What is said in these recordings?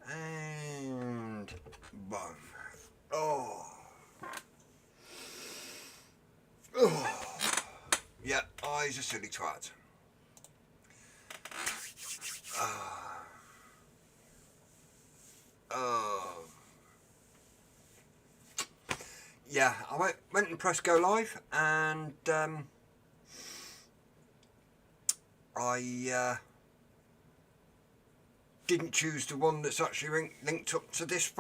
And boom. Oh. Yeah, he's a silly twat. Yeah, I went and pressed go live, and I didn't choose the one that's actually linked up to this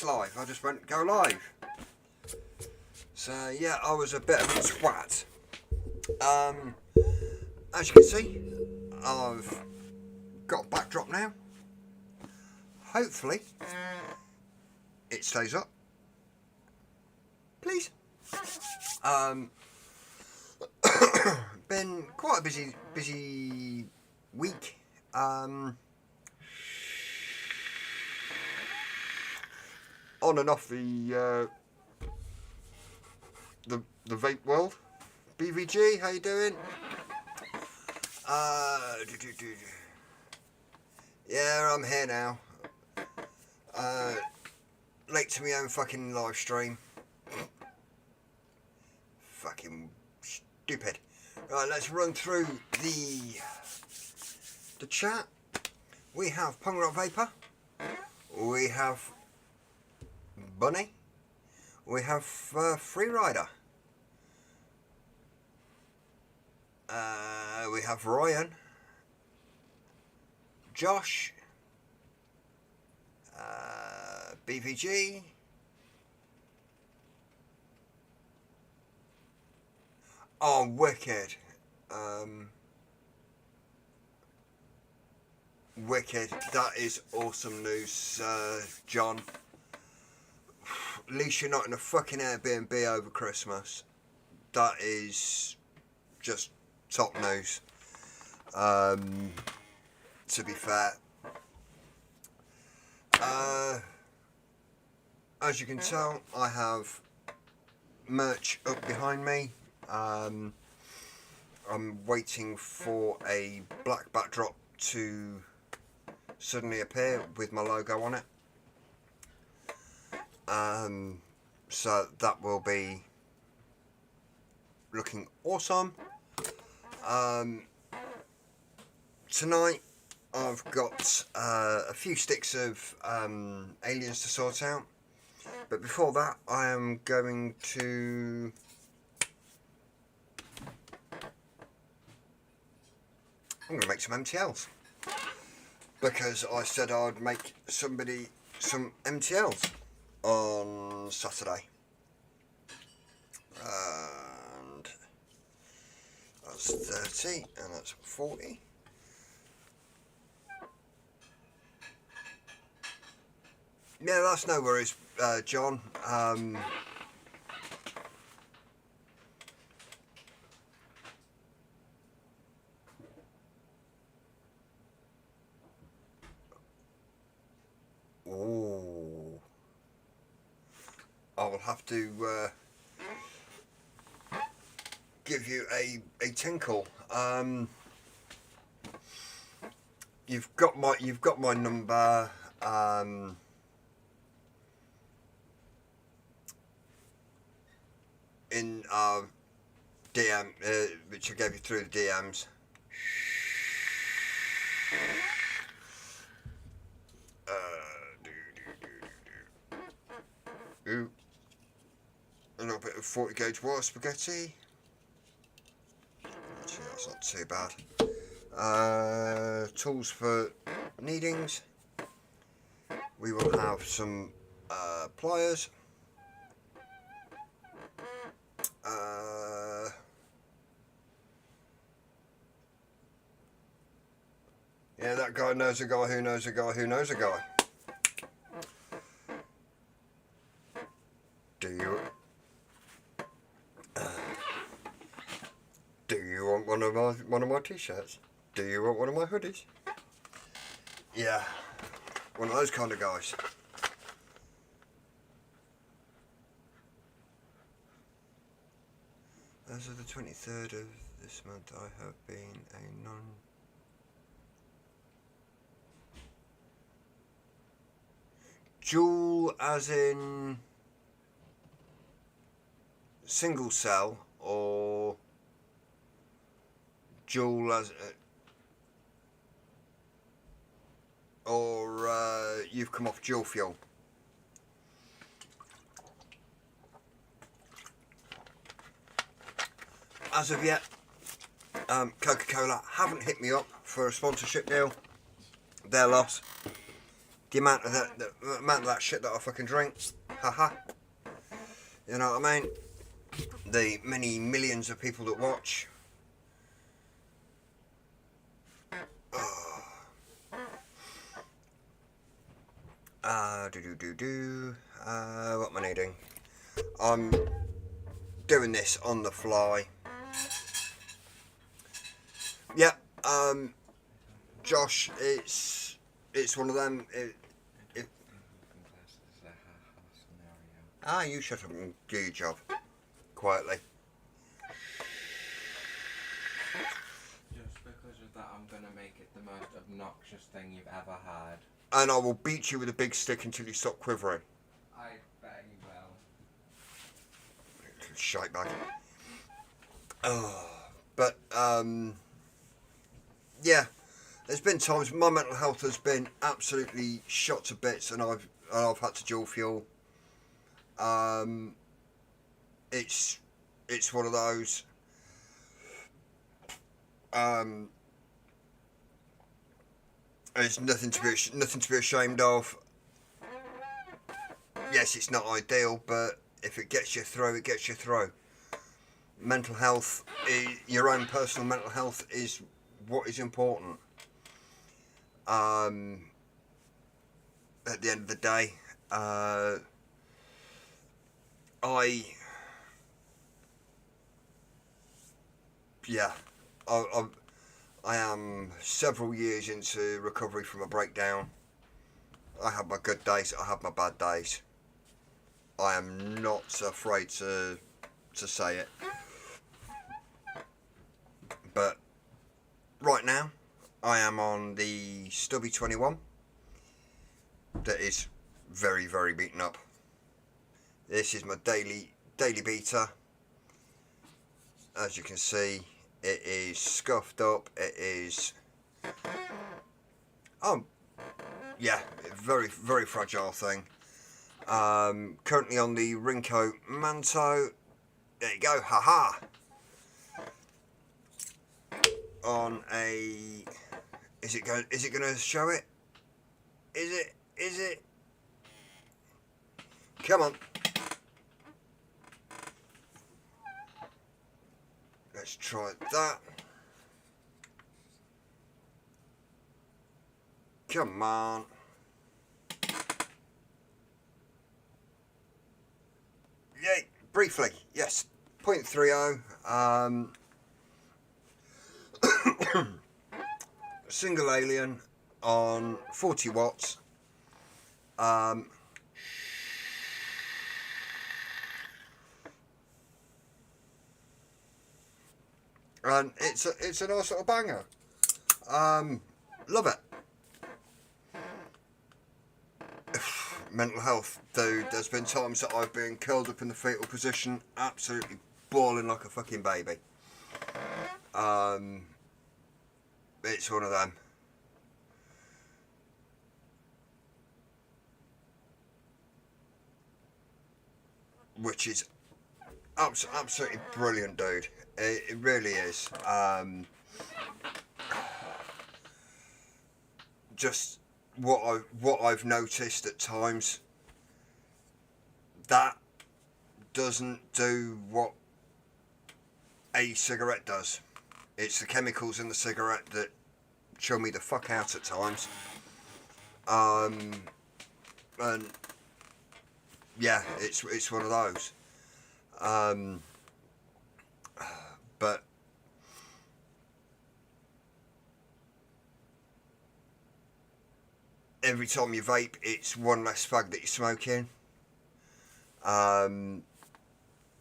live. I just went go live. So yeah, I was a bit of a twat. As you can see, I've got a backdrop now. Hopefully it stays up, please. Been quite a busy week. On and off the vape world. BVG, how you doing? Yeah, I'm here now. Late to my own fucking live stream. Fucking stupid. Right, let's run through the chat. We have Punk Rock Vapor. We have Bunny. We have Free Rider. We have Ryan. Josh. BVG. Oh, wicked. Wicked. That is awesome news, John. At least you're not in a fucking Airbnb over Christmas. That is just top news. To be fair. As you can tell, I have merch up behind me. I'm waiting for a black backdrop to suddenly appear with my logo on it. So that will be looking awesome. Tonight I've got a few sticks of aliens to sort out, but before that I am going to make some MTLs, because I said I'd make somebody some MTLs on Saturday, and that's 30 and that's 40. Yeah, that's no worries, John. Oh, I will have to give you a tinkle. You've got my number. In our DM, which I gave you through the DMs. Ooh. A little bit of 40 gauge water spaghetti. Actually, that's not too bad. Tools for kneadings. We will have some pliers. Yeah, that guy knows a guy who knows a guy who knows a guy. Do you want one of my t-shirts? Do you want one of my hoodies? Yeah, one of those kind of guys. As of the 23rd of this month, I have been a dual, as in single cell, or dual as you've come off dual fuel? As of yet, Coca-Cola haven't hit me up for a sponsorship deal. Their loss. The amount of that shit that I fucking drink, haha. You know what I mean? The many millions of people that watch. What am I needing? I'm doing this on the fly. Yeah, Josh, it's one of them. You shut up and do your job quietly. Just because of that, I'm gonna make it the most obnoxious thing you've ever had. And I will beat you with a big stick until you stop quivering. I bet you will. Shite bag. But yeah, there's been times my mental health has been absolutely shot to bits, and I've had to dual fuel. It's one of those. There's nothing to be ashamed of. Yes, it's not ideal, but if it gets you through, it gets you through. Mental health, your own personal mental health, is what is important. At the end of the day, I am several years into recovery from a breakdown. I have my good days, I have my bad days. I am not afraid to say it. But right now, I am on the Stubby 21 that is very, very beaten up. This is my daily beater. As you can see, it is scuffed up. It is, yeah, very, very fragile thing. Currently on the Rinko Manto. There you go, haha. On a, is it going to show it? Is it? Come on. Let's try that. Come on. Yay, briefly, yes. 0.30. Single alien on 40 watts. And it's a nice little banger. Love it. Mental health, dude. There's been times that I've been curled up in the fetal position, absolutely bawling like a fucking baby. It's one of them. Which is absolutely brilliant, dude. It really is. Just what I've noticed at times, that doesn't do what a cigarette does. It's the chemicals in the cigarette that chill me the fuck out at times. And yeah, it's one of those. But every time you vape, it's one less fag that you're smoking,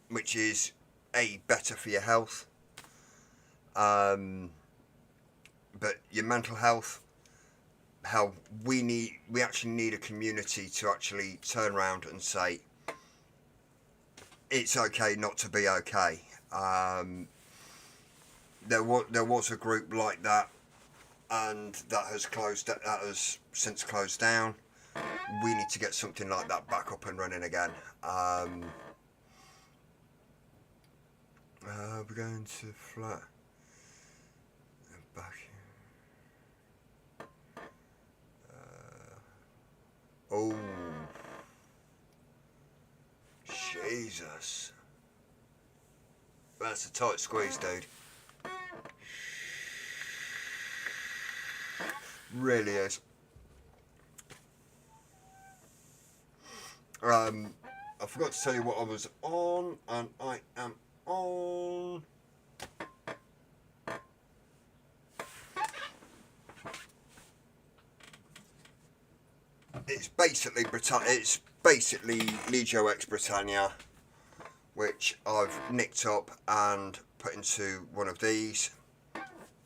which is better for your health, but your mental health. How we actually need a community to actually turn around and say it's okay not to be okay. There was a group like that, and that has since closed down. We need to get something like that back up and running again. We're going to flat back. Oh, Jesus. That's a tight squeeze, dude. Really is. I forgot to tell you what I was on, and I am on. It's basically Legio X Britannia, which I've nicked up and put into one of these,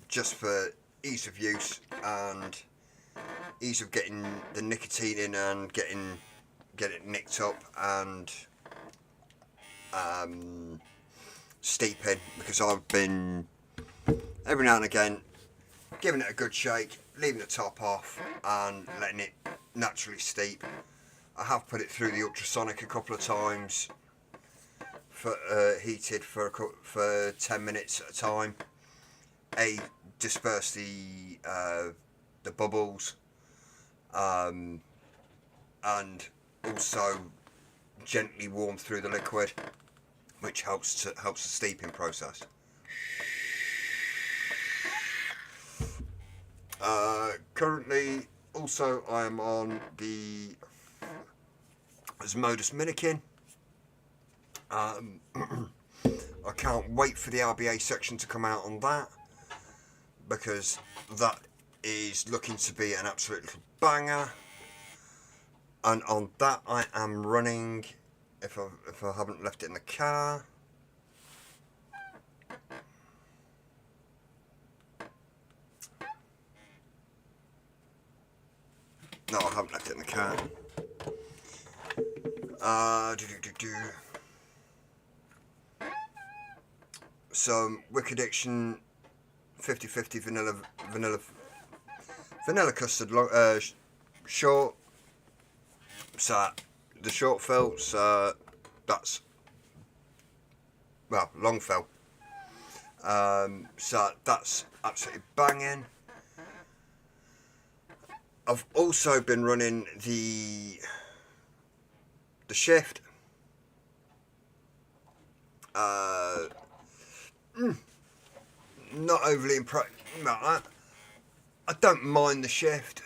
just for ease of use and ease of getting the nicotine in and get it nicked up and steeping, because I've been every now and again giving it a good shake, leaving the top off and letting it naturally steep. I have put it through the ultrasonic a couple of times, for heated for 10 minutes at a time. Disperse the bubbles, and also gently warm through the liquid, which helps the steeping process. Currently, also, I am on the Modus Minikin. I can't wait for the RBA section to come out on that, because that is looking to be an absolute little banger. And on that, I am running, if I haven't left it in the car, No, I haven't left it in the car. Some Wicked Diction 50/50 vanilla custard short. So the short fill, so that's, well, long fill. So that's absolutely banging. I've also been running the shift. Not overly impressed. I don't mind the shift.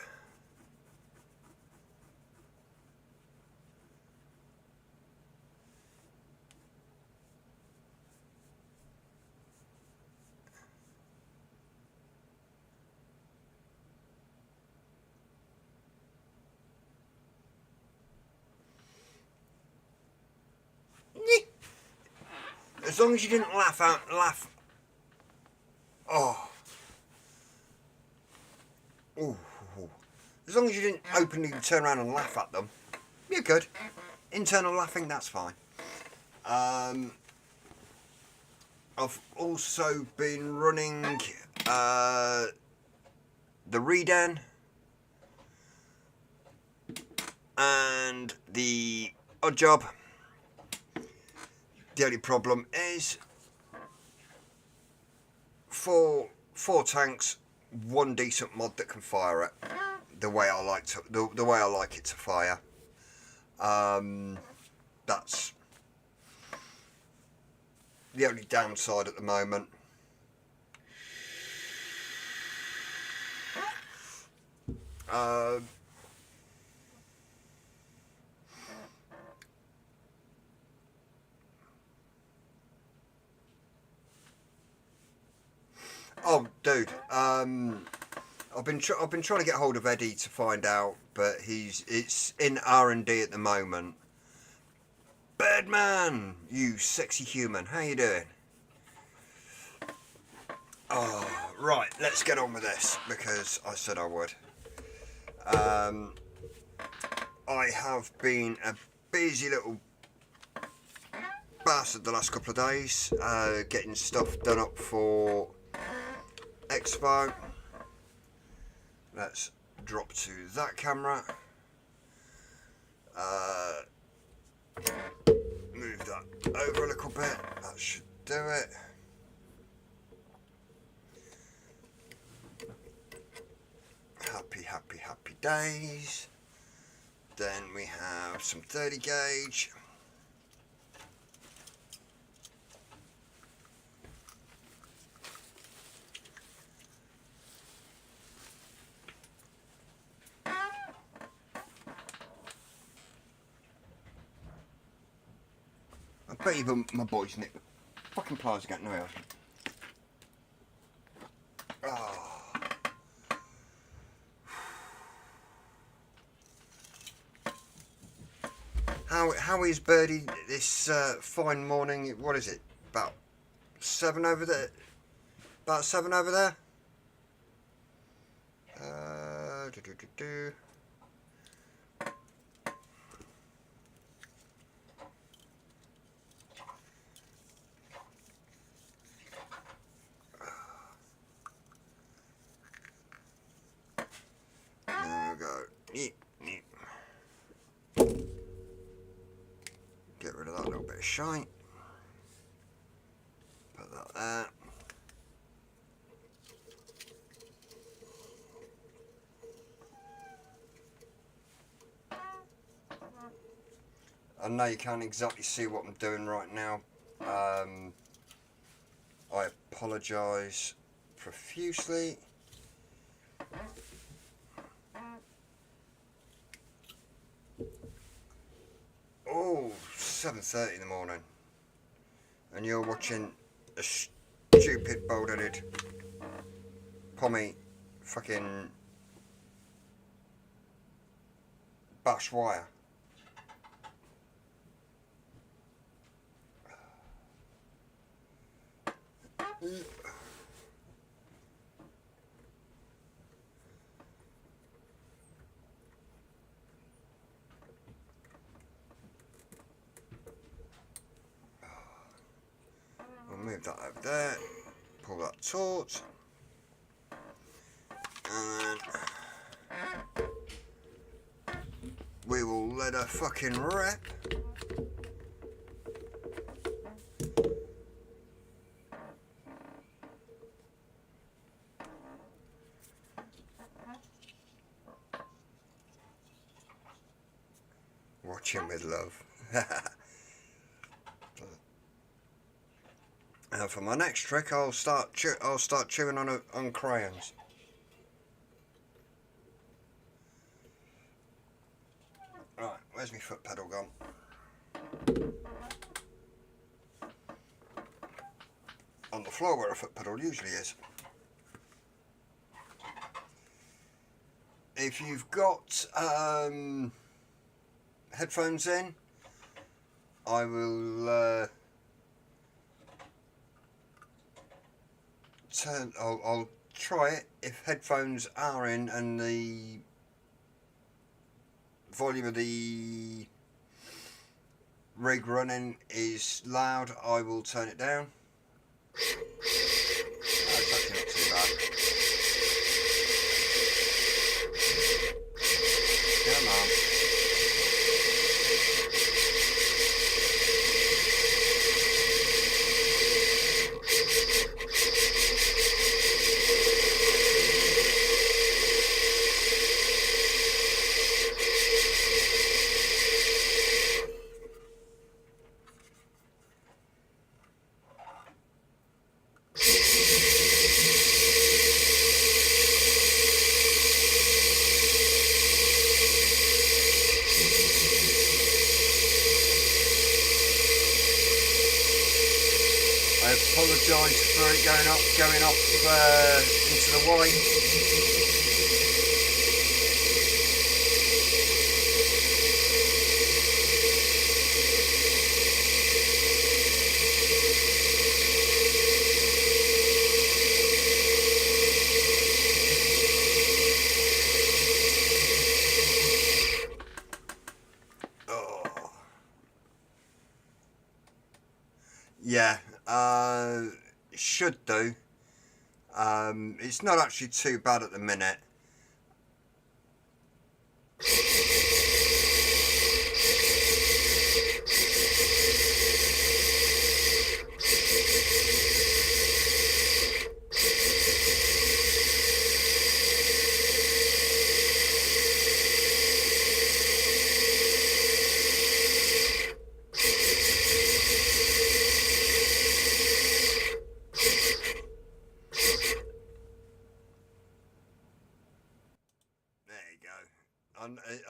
As long as you didn't laugh. Oh. Ooh. As long as you didn't openly turn around and laugh at them, you're good. Internal laughing, that's fine. I've also been running the Reden and the Odd Job. The only problem is four tanks, one decent mod that can fire it the way I like it to fire. That's the only downside at the moment. Oh, dude. I've been trying to get hold of Eddie to find out, but it's in R&D at the moment. Birdman, you sexy human, how you doing? Oh, right, let's get on with this because I said I would. I have been a busy little bastard the last couple of days, getting stuff done up for Expo. Let's drop to that camera. Move that over a little bit. That should do it. Happy days. Then we have some 30 gauge. I bet you my boys nick the fucking pliers again. No, oh. How is Birdie this fine morning? What is it? About 7 over there? About 7 over there? There we go. Get rid of that little bit of shite. Put that there. I know you can't exactly see what I'm doing right now. I apologise profusely. Oh, 7:30 in the morning. And you're watching a stupid bold-headed pommy fucking bash wire. move that over there, pull that taut, and then we will let her fucking rip. Watching with love. And for my next trick, I'll start chewing on crayons. Right, where's my foot pedal gone? On the floor where a foot pedal usually is. If you've got headphones in, I will I'll try it if headphones are in and the volume of the rig running is loud. I will turn it down. It's actually not too bad. Come on. I apologise for it going off into the white. Oh. Yeah. Should do. It's not actually too bad at the minute.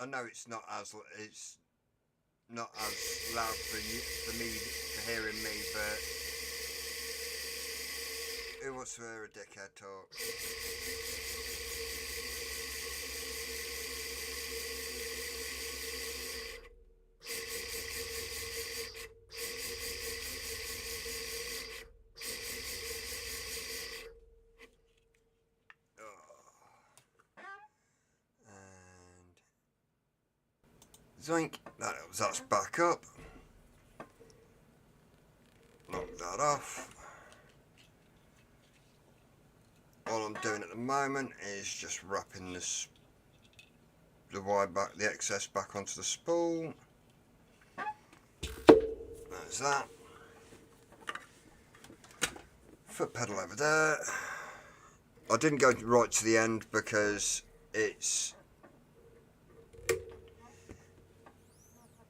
I know it's not as loud for me for hearing me, but who wants to hear a dickhead talk? Zoink, that's back up. Knock that off. All I'm doing at the moment is just wrapping the wire back, the excess back onto the spool. There's that. Foot pedal over there. I didn't go right to the end because it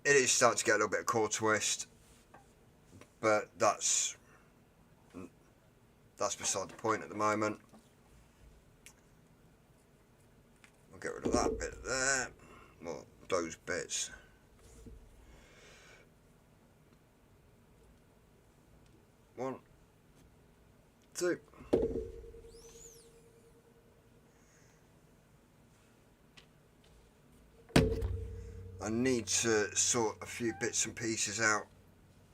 is starting to get a little bit of core twist, but that's beside the point at the moment. We'll get rid of that bit there, well, those bits. One, two. I need to sort a few bits and pieces out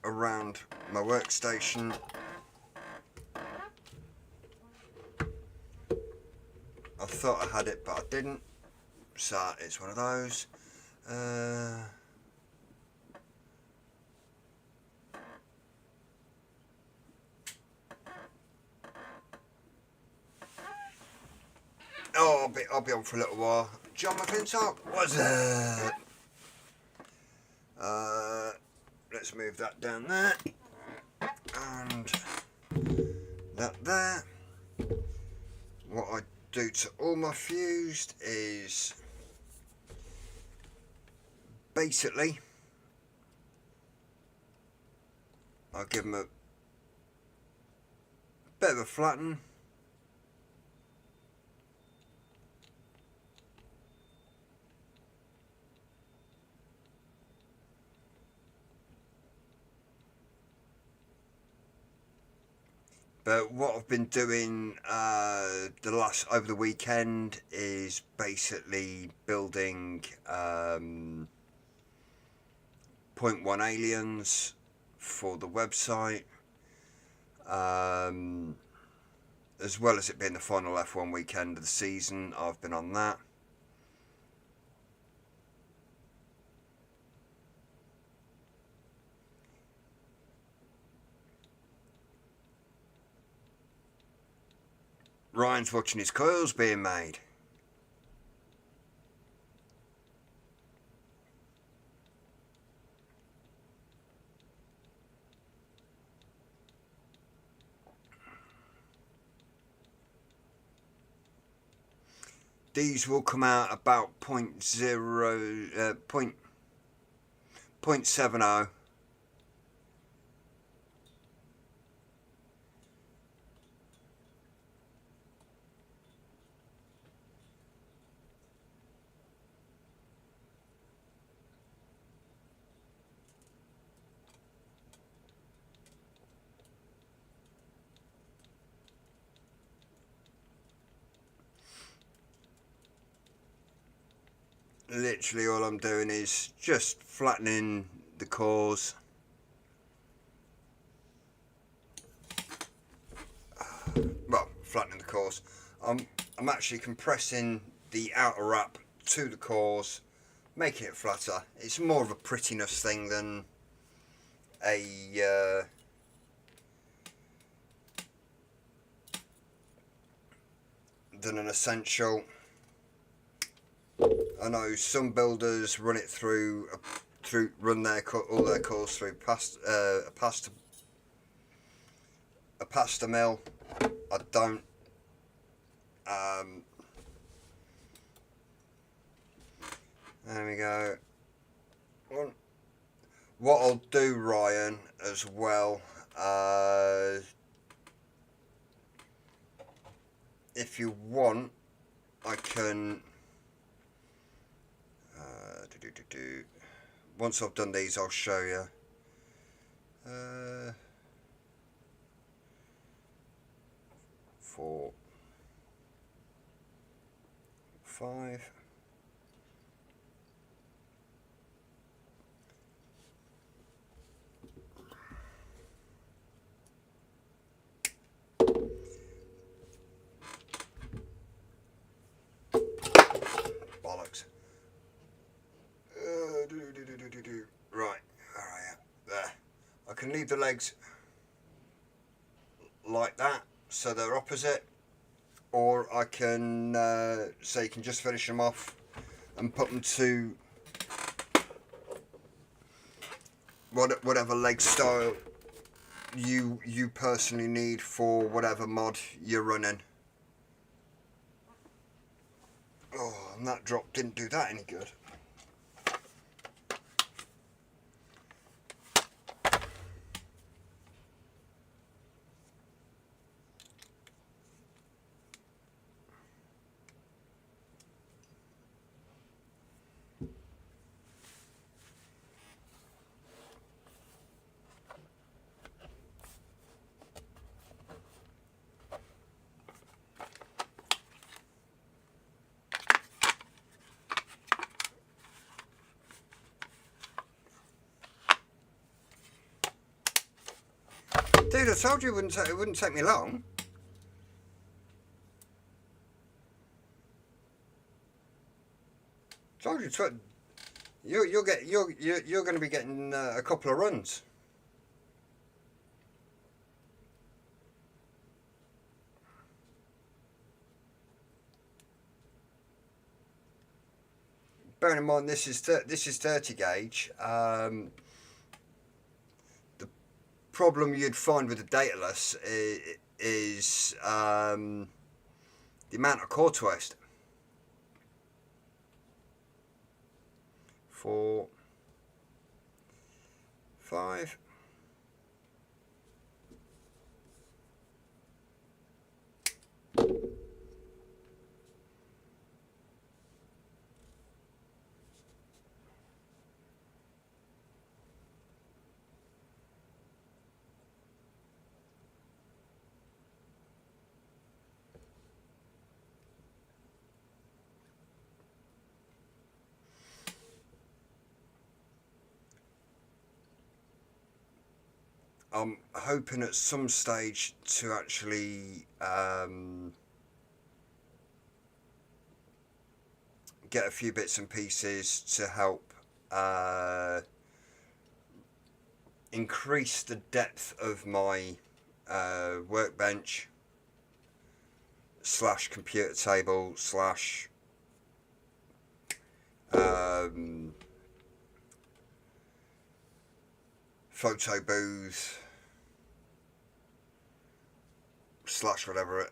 around my workstation. I thought I had it, but I didn't, so it's one of those. Oh, I'll be on for a little while. John McClintock, what's up? Let's move that down there. And that there. What I do to all my fused is basically I'll give them a bit of a flatten. But what I've been doing over the weekend is basically building 0.1 aliens for the website, as well as it being the final F1 weekend of the season. I've been on that. Ryan's watching his coils being made. These will come out about 0.70. Literally all I'm doing is just flattening the cores. Well, flattening the cores. I'm actually compressing the outer wrap to the cores, making it flatter. It's more of a prettiness thing than an essential. I know some builders run it run all their cores through a pasta mill. I don't. There we go. What I'll do, Ryan, as well, if you want, I can. Once I've done these, I'll show you. 4, 5. Bollocks. Right, alright, there. I can leave the legs like that, so they're opposite, or I can so you can just finish them off and put them to whatever leg style you personally need for whatever mod you're running. Oh, and that drop didn't do that any good. Dude, I told you it wouldn't take me long. Told you you're going to be getting a couple of runs. bearing in mind this is 30 gauge. The problem you'd find with the dataless is the amount of core twist. 4, 5. I'm hoping at some stage to actually get a few bits and pieces to help increase the depth of my workbench / computer table / photo booth / whatever it.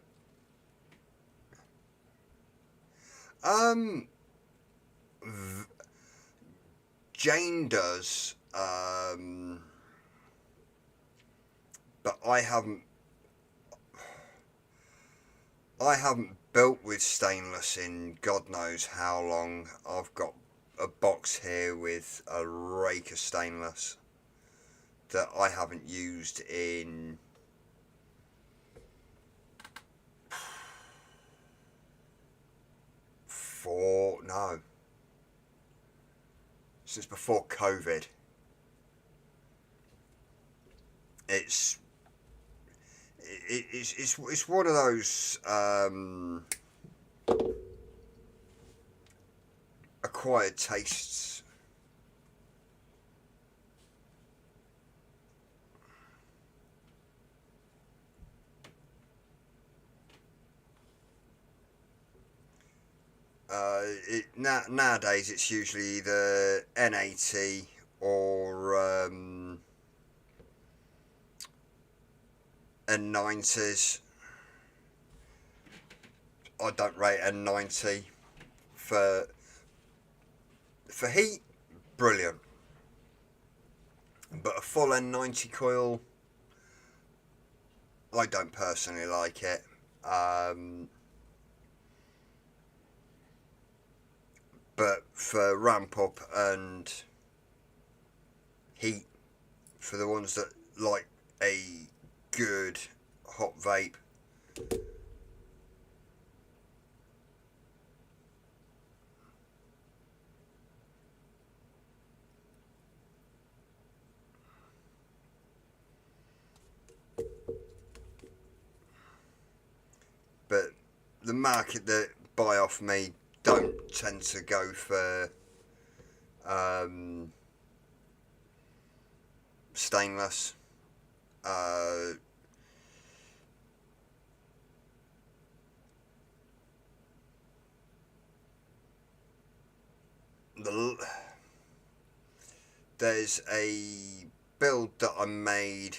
Jane does, but I haven't built with stainless in God knows how long. I've got a box here with a rake of stainless that I haven't used in since before COVID. It's one of those acquired tastes. Nowadays it's usually either N80 or N90s. I don't rate N90 for heat, brilliant, but a full N90 coil, I don't personally like it. But for ramp up and heat, for the ones that like a good hot vape, but the market that buy off me don't tend to go for stainless. There's a build that I made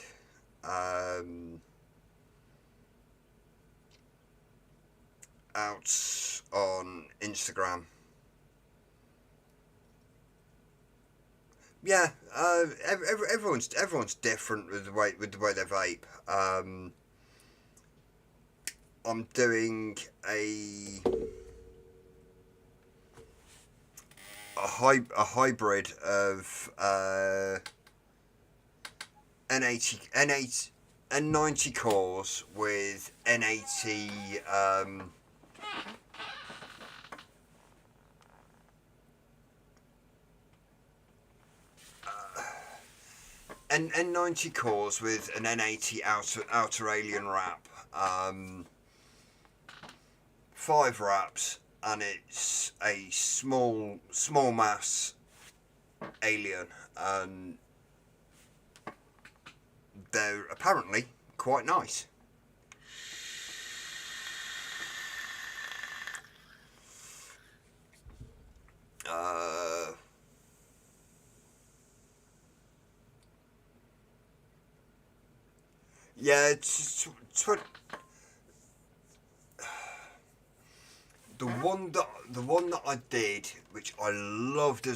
out on Instagram. Yeah, everyone's different with the way they vape. I'm doing a hybrid of N90 cores with N80 N90 cores with an N80 outer alien wrap, 5 wraps, and it's a small mass alien, and they're apparently quite nice. Yeah, it's what the one that I did, which I loved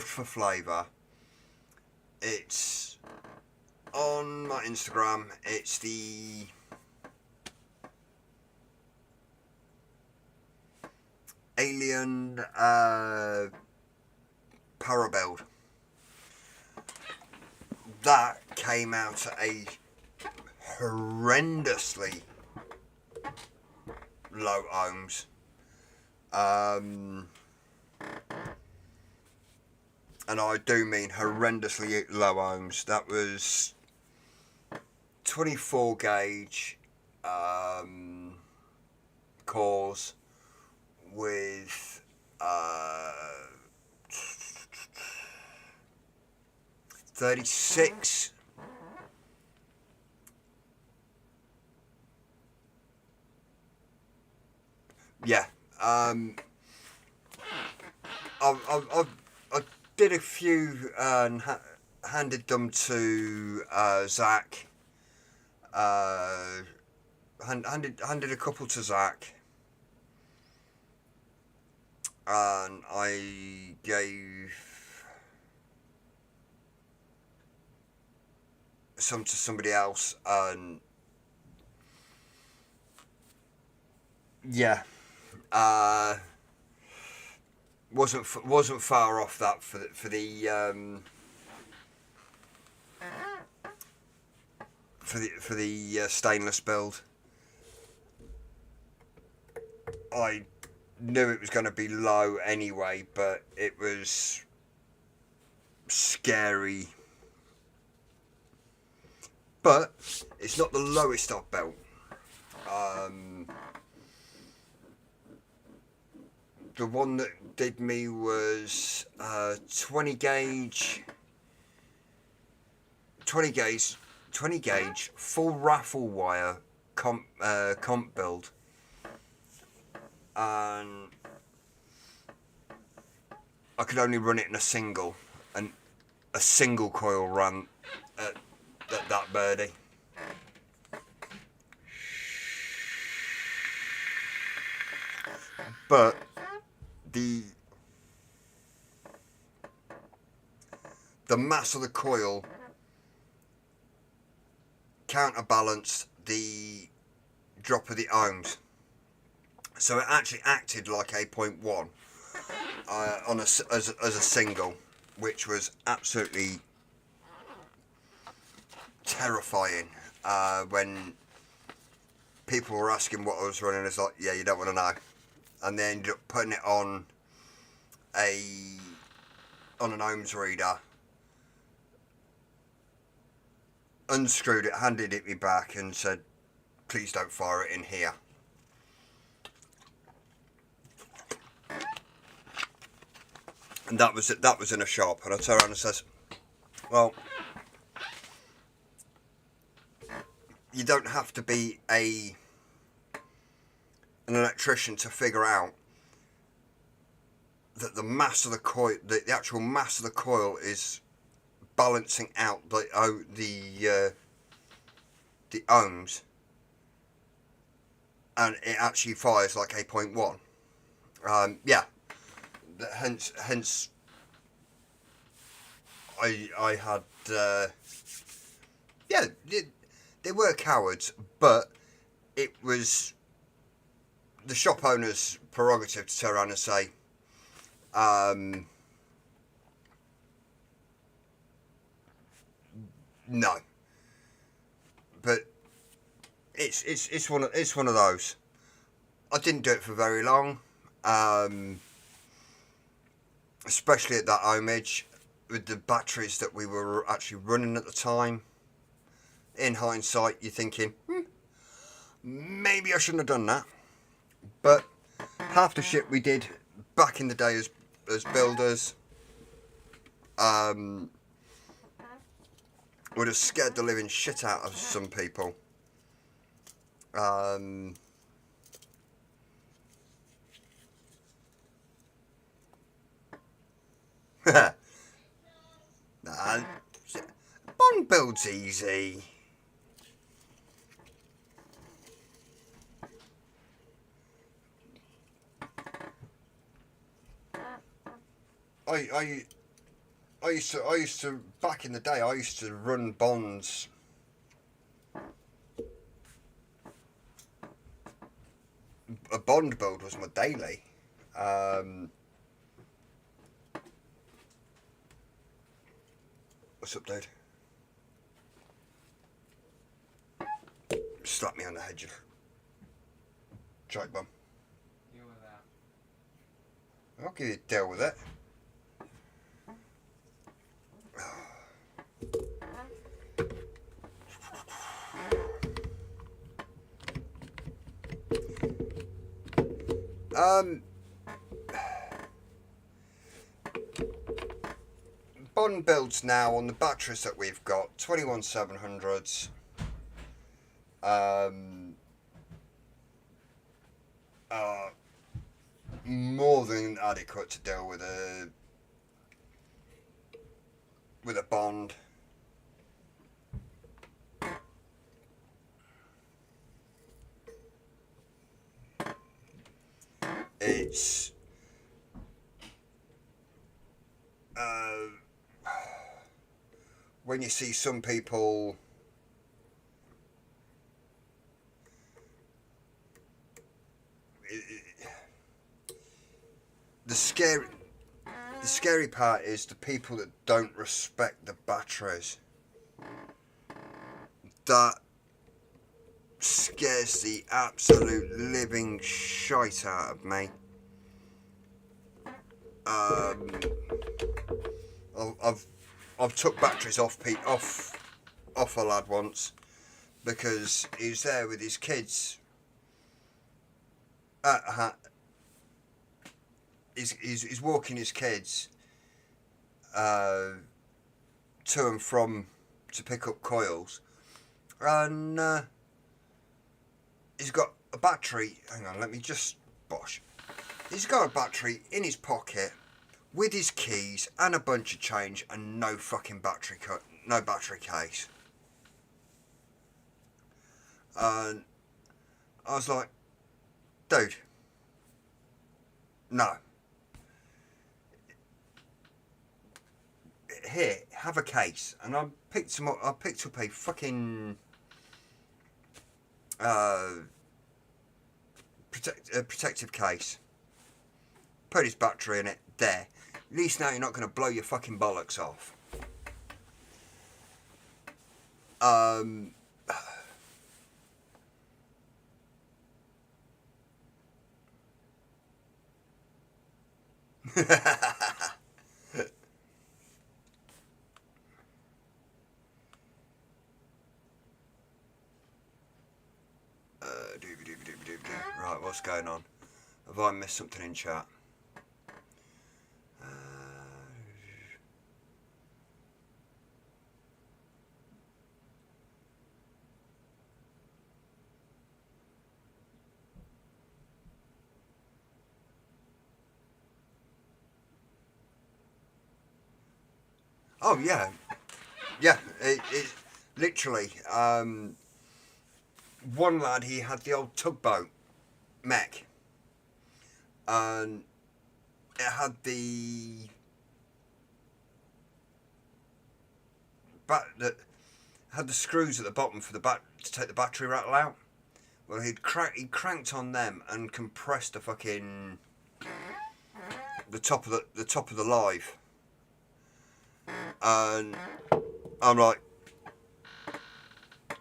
for flavour. It's on my Instagram. It's the Alien Power Build. That came out at a horrendously low ohms. And I do mean horrendously low ohms. That was 24 gauge coils with 36. Yeah. I did a few and handed them to Zach. Handed a couple to Zach. And I gave some to somebody else, and yeah, wasn't far off that for the stainless build. I knew it was going to be low anyway, but it was scary. But it's not the lowest I've built. The one that did me was 20 gauge full raffle wire comp build, and I could only run it in a single coil ran at that birdie. But the mass of the coil counterbalanced the drop of the ohms, so it actually acted like a 0.1 as a single, which was absolutely terrifying. When people were asking what I was running, it's like, yeah, you don't want to know. And then ended up putting it on an ohms reader, unscrewed it, handed it me back, and said, please don't fire it in here. And that was in a shop, and I turned around and says, well, you don't have to be an electrician to figure out that the mass of the coil, the actual mass of the coil, is balancing out the ohms, and it actually fires like a 0.1. Yeah, hence I had yeah, they were cowards, but it was the shop owner's prerogative to turn around and say, no. But it's one of those. I didn't do it for very long, especially at that ohmage with the batteries that we were actually running at the time. In hindsight, you're thinking, maybe I shouldn't have done that. But half the shit we did back in the day as builders would have scared the living shit out of some people. Nah, Bond build's easy. I used to back in the day. I used to run bonds. A bond build was my daily. What's up, dude? Slap me on the head, you joke bum. Deal with that. I'll give you a deal with it. Bond builds now on the batteries that we've got, 21700s. Are more than adequate to deal with a bond. It's when you see some people the scary part is the people that don't respect the batteries. That scares the absolute living shite out of me. I've took batteries off a lad once because he was there with his kids. He's walking his kids to and from to pick up coils, and he's got a battery. Hang on, let me just bosh. He's got a battery in his pocket with his keys and a bunch of change and no fucking battery no battery case. And I was like, dude, no. Here, have a case. And I picked him up. I picked up a fucking protective case. Put his battery in it. There. At least now you're not going to blow your fucking bollocks off. Right, what's going on? Have I missed something in chat? Oh yeah, yeah. It literally. One lad, he had the old tugboat mech, and it had the screws at the bottom for the to take the battery rattle out. Well, he cranked on them and compressed the fucking the top of the live, and I'm like,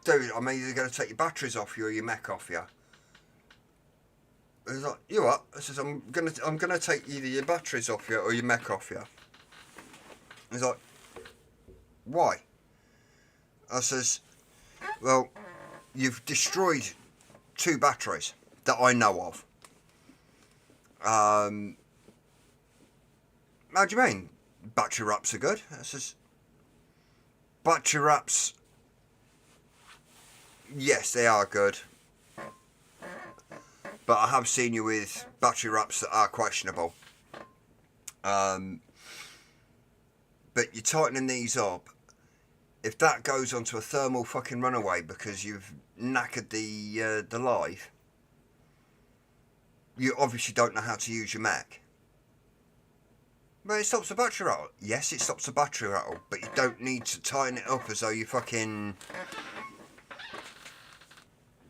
dude, I'm either going to take your batteries off you or your mech off you. He's like, you what? I says, I'm gonna take either your batteries off you or your mech off you. He's like, why? I says, well, you've destroyed 2 batteries that I know of. How do you mean? Battery wraps are good. I says, battery wraps, yes, they are good. But I have seen you with battery wraps that are questionable. But you're tightening these up. If that goes onto a thermal fucking runaway because you've knackered the live, you obviously don't know how to use your mech. But it stops the battery rattle. Yes, it stops the battery rattle, but you don't need to tighten it up as though you're fucking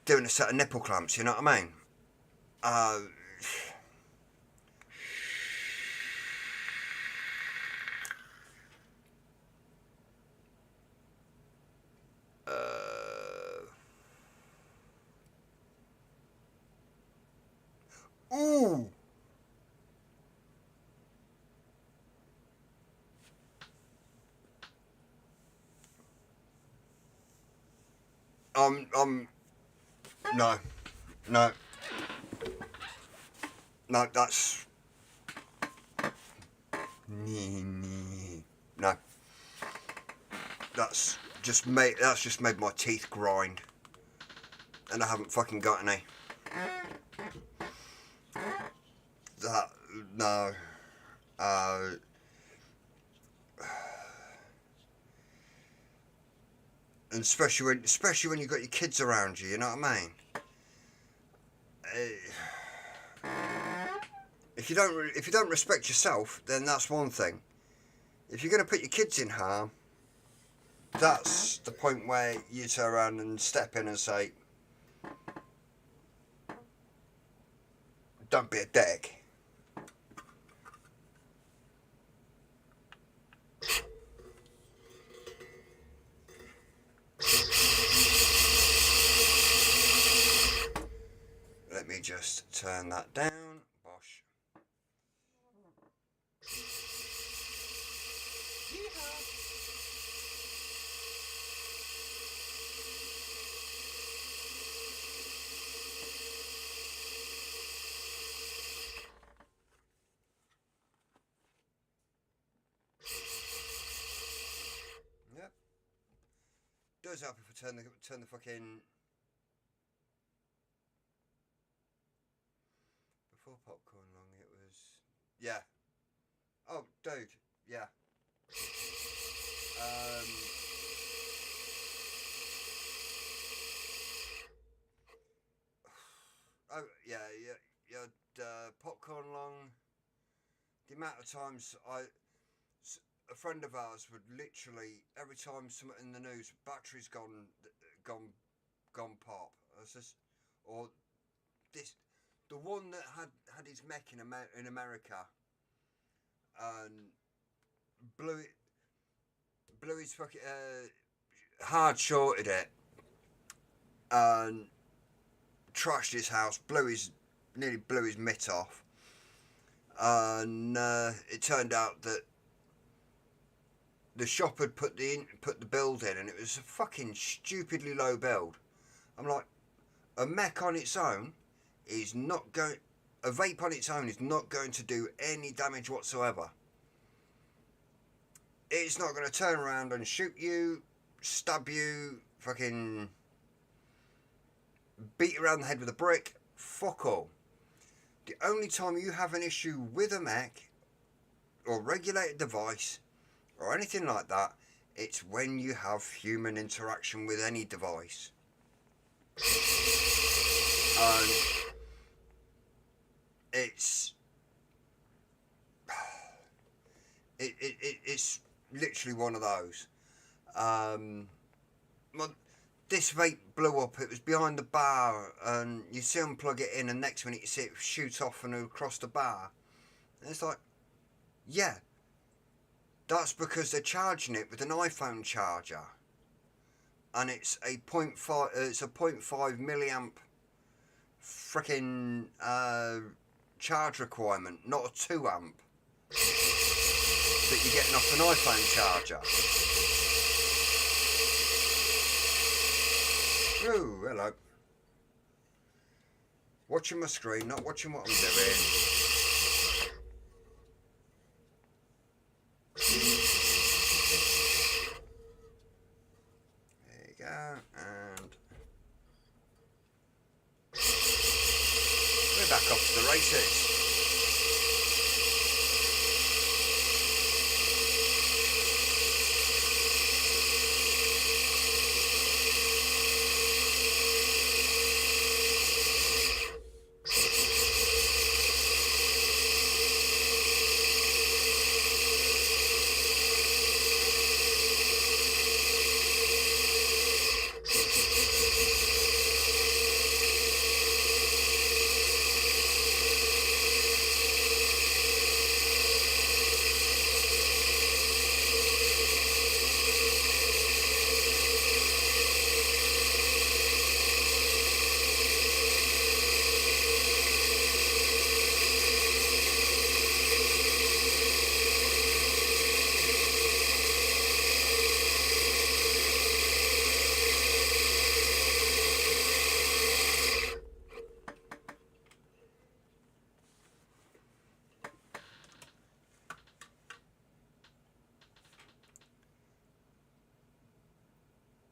doing a set of nipple clamps, you know what I mean? Uh, ooh! No. No. No, that's... No. That's just made my teeth grind. And I haven't fucking got any. That... No. And especially when you've got your kids around you, you know what I mean? If you don't respect yourself, then that's one thing. If you're going to put your kids in harm, that's the point where you turn around and step in and say, don't be a dick. Let me just turn that down. Bosh. Yep. Does help if I turn the fucking... Before popcorn long, it was... Yeah. Oh, dude. Yeah. Oh, yeah. You had popcorn long. The amount of times a friend of ours would literally, every time something in the news, battery's gone pop. Or this... The one that had his mech in America and blew his fucking hard shorted it and trashed his house, nearly blew his mitt off, and it turned out that the shop had put the build in, and it was a fucking stupidly low build. I'm like, a mech on its own is not going... A vape on its own is not going to do any damage whatsoever. It's not going to turn around and shoot you, stab you, fucking beat you around the head with a brick. Fuck all. The only time you have an issue with a mech or regulated device or anything like that, it's when you have human interaction with any device. And it's literally one of those. This vape blew up. It was behind the bar, and you see them plug it in, and next minute you see it shoot off and across the bar. And it's like, yeah, that's because they're charging it with an iPhone charger, and it's a 0.5 milliamp freaking charge requirement, not a 2 amp that you're getting off an iPhone charger. Oh, hello. Watching my screen, not watching what I'm doing. There you go, and we're back off to the races.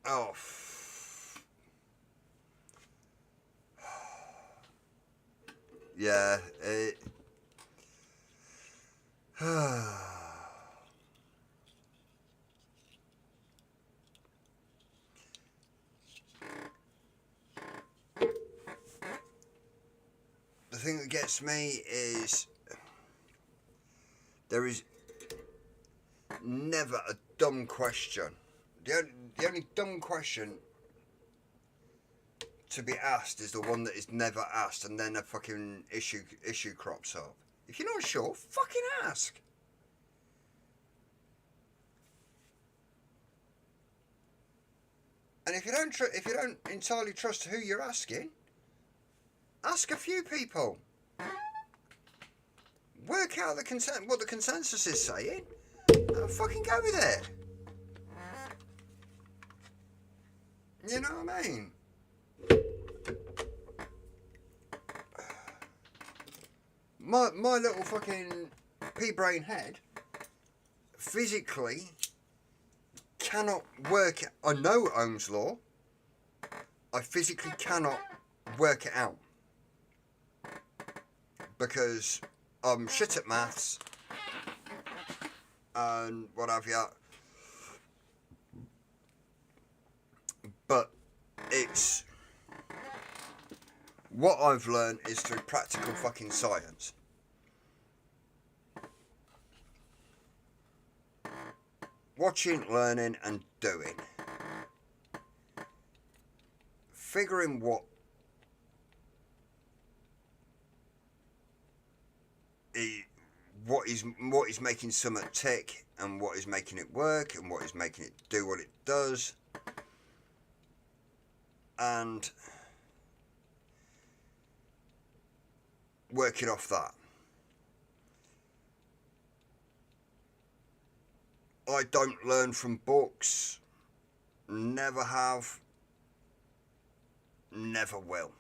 Oh. Yeah, it. The thing that gets me is there is never a dumb question. The only dumb question to be asked is the one that is never asked, and then a fucking issue crops up. If you're not sure, fucking ask. And if you don't entirely trust who you're asking, ask a few people. Work out what the consensus is saying, and fucking go with it. You know what I mean? My little fucking pea-brain head physically cannot work. I know Ohm's law. I physically cannot work it out because I'm shit at maths and what have you. But it's what I've learned is through practical fucking science. Watching, learning and doing. Figuring what is making something tick and what is making it work and what is making it do what it does. And working off that. I don't learn from books. Never have. Never will.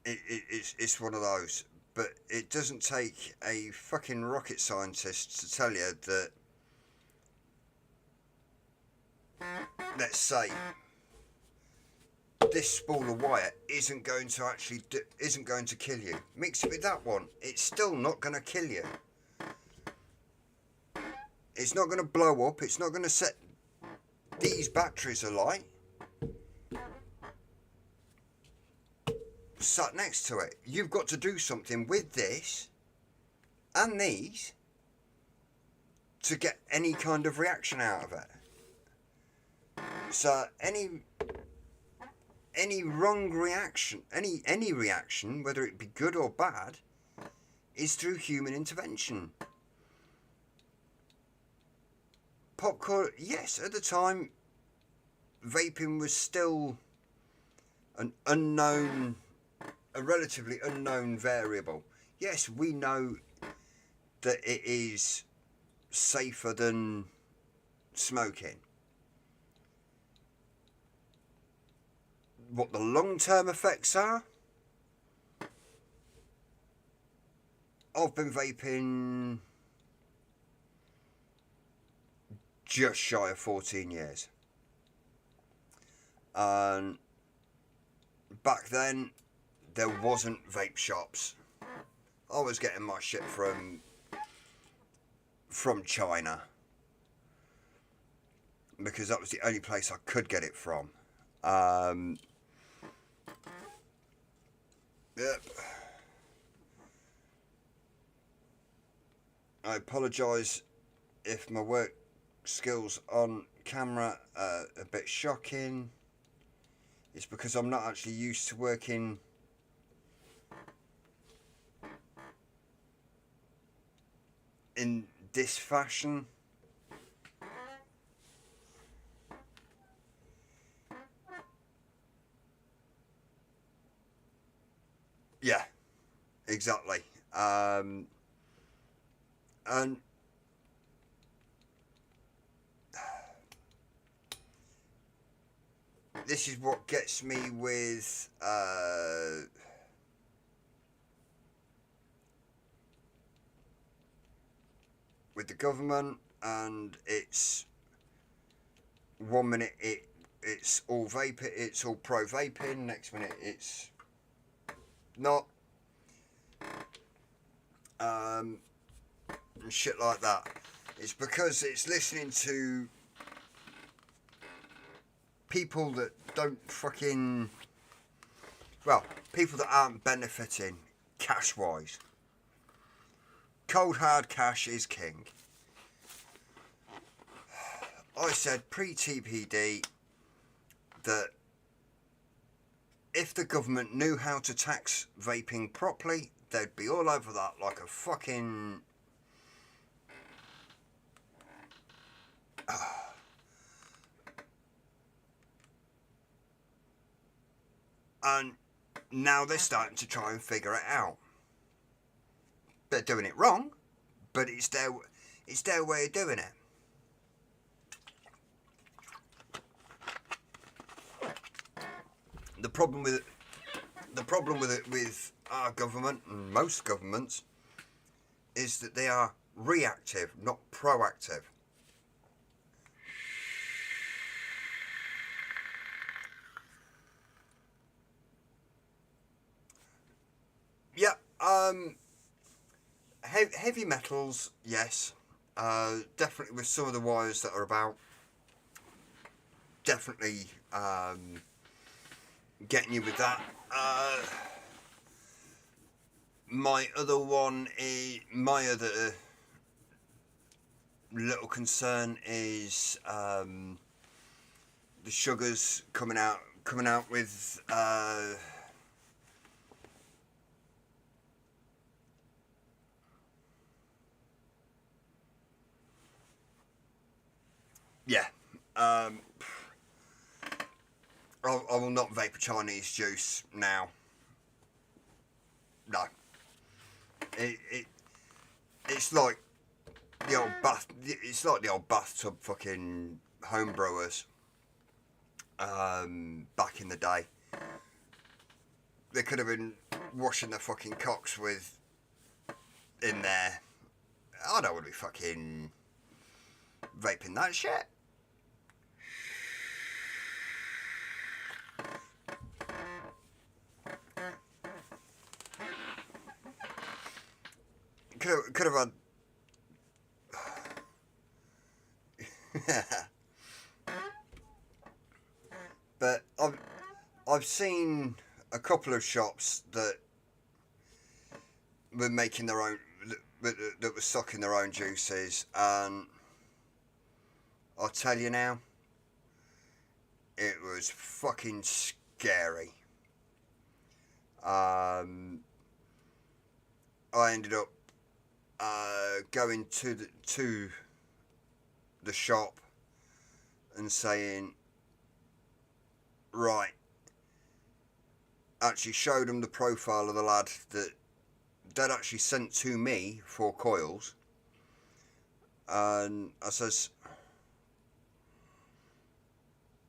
It's one of those. But it doesn't take a fucking rocket scientist to tell you that, let's say, this spool of wire isn't going to kill you. Mix it with that one, it's still not going to kill you. It's not going to blow up. It's not going to set these batteries alight. Sat next to it. You've got to do something with this and these to get any kind of reaction out of it. So any wrong reaction, any reaction, whether it be good or bad, is through human intervention. Popcorn, yes, at the time, vaping was still a relatively unknown variable. Yes, we know that it is safer than smoking. What the long-term effects are? I've been vaping just shy of 14 years. And back then, there wasn't vape shops. I was getting my shit from China because that was the only place I could get it from. Yep. I apologise if my work skills on camera are a bit shocking. It's because I'm not actually used to working in this fashion. Yeah, exactly. And this is what gets me with with the government, and it's 1 minute it's all vape, it's all pro vaping. Next minute it's not, and shit like that. It's because it's listening to people that don't fucking, well, people that aren't benefiting cash wise. Cold hard cash is king. I said pre-TPD that if the government knew how to tax vaping properly, they'd be all over that like a fucking... And now they're starting to try and figure it out. They're doing it wrong, but it's their way of doing it. The problem with it with our government and most governments is that they are reactive, not proactive. Yeah, heavy metals, yes, definitely with some of the wires that are about, definitely getting you with that. My other little concern is the sugars coming out with yeah. I will not vape a Chinese juice now. No. It's like the old bathtub fucking home brewers back in the day. They could have been washing their fucking cocks with in there. I don't want to be fucking vaping that shit. Could have had. But I've seen a couple of shops that were making their own, that were stocking their own juices, and I'll tell you now, it was fucking scary. I ended up going to the shop and saying, right, actually showed them the profile of the lad that they'd actually sent to me for coils, and I says,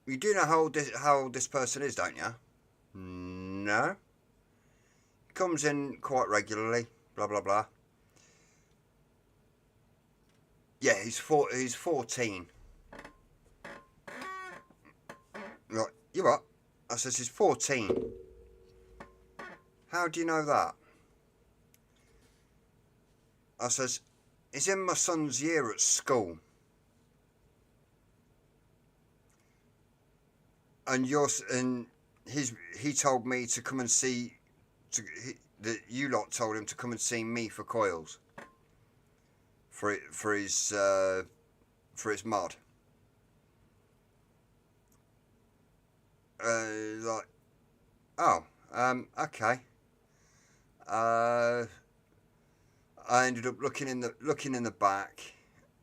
you do know how old this person is, don't you? No. Comes in quite regularly, blah blah blah. Yeah, he's 14. Right, you what? I says he's 14. How do you know that? I says, he's in my son's year at school. And he told me to come and see, that you lot told him to come and see me for coils. For his mod. Like, oh, okay. I ended up looking in the back,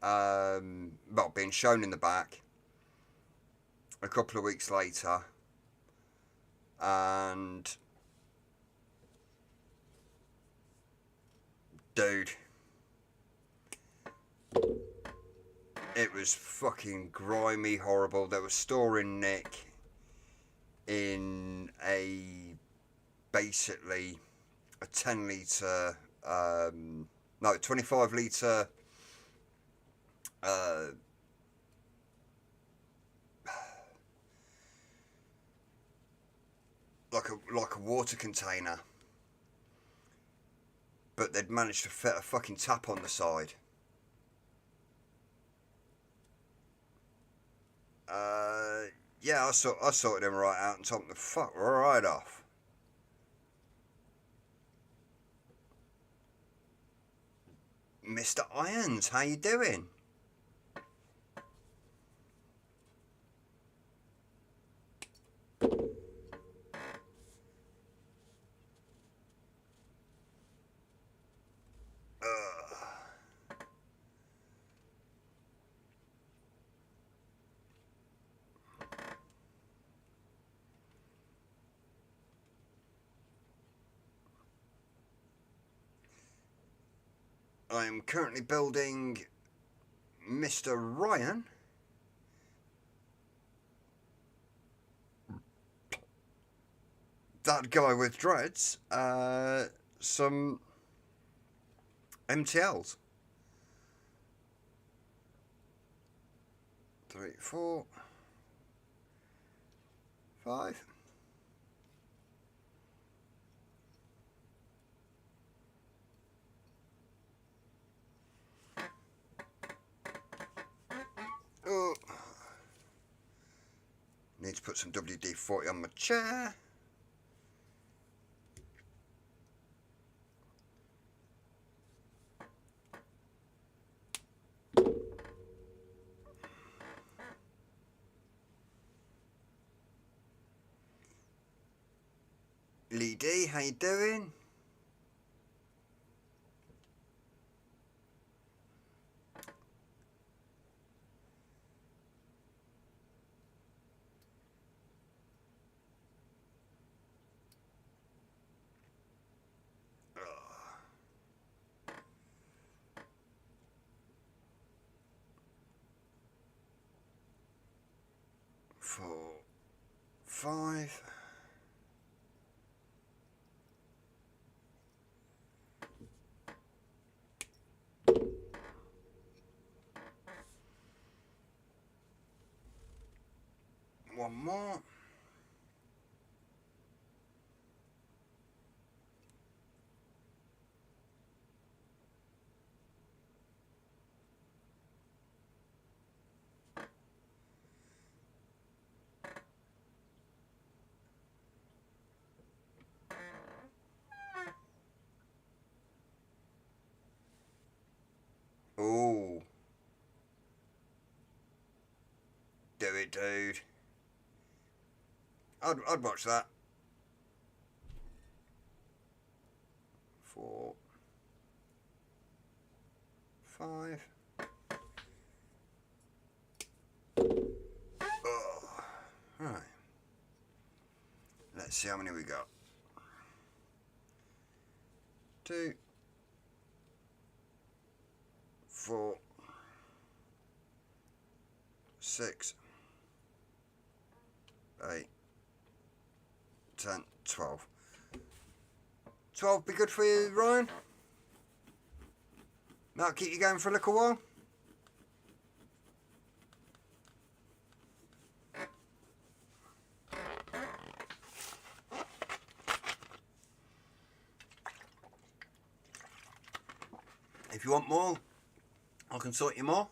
well, being shown in the back a couple of weeks later, and dude, it was fucking grimy, horrible. They were storing Nick in basically a 10 litre, no, 25 litre like a water container, but they'd managed to fit a fucking tap on the side. Yeah, I sorted him right out and told him to fuck right off. Mr. Irons, how you doing? I am currently building Mr. Ryan. That guy with dreads. Some MTLs. 3, 4, 5. Oh. Need to put some WD-40 on my chair. Lee D, how you doing? Four, 5. One more. Oh. Do it, dude. I'd watch that. 4, 5. Oh. Right. Let's see how many we got. 2, 4, 6, 8, 10, 12. 12 be good for you, Ryan? That'll keep you going for a little while? If you want more, I can sort you more.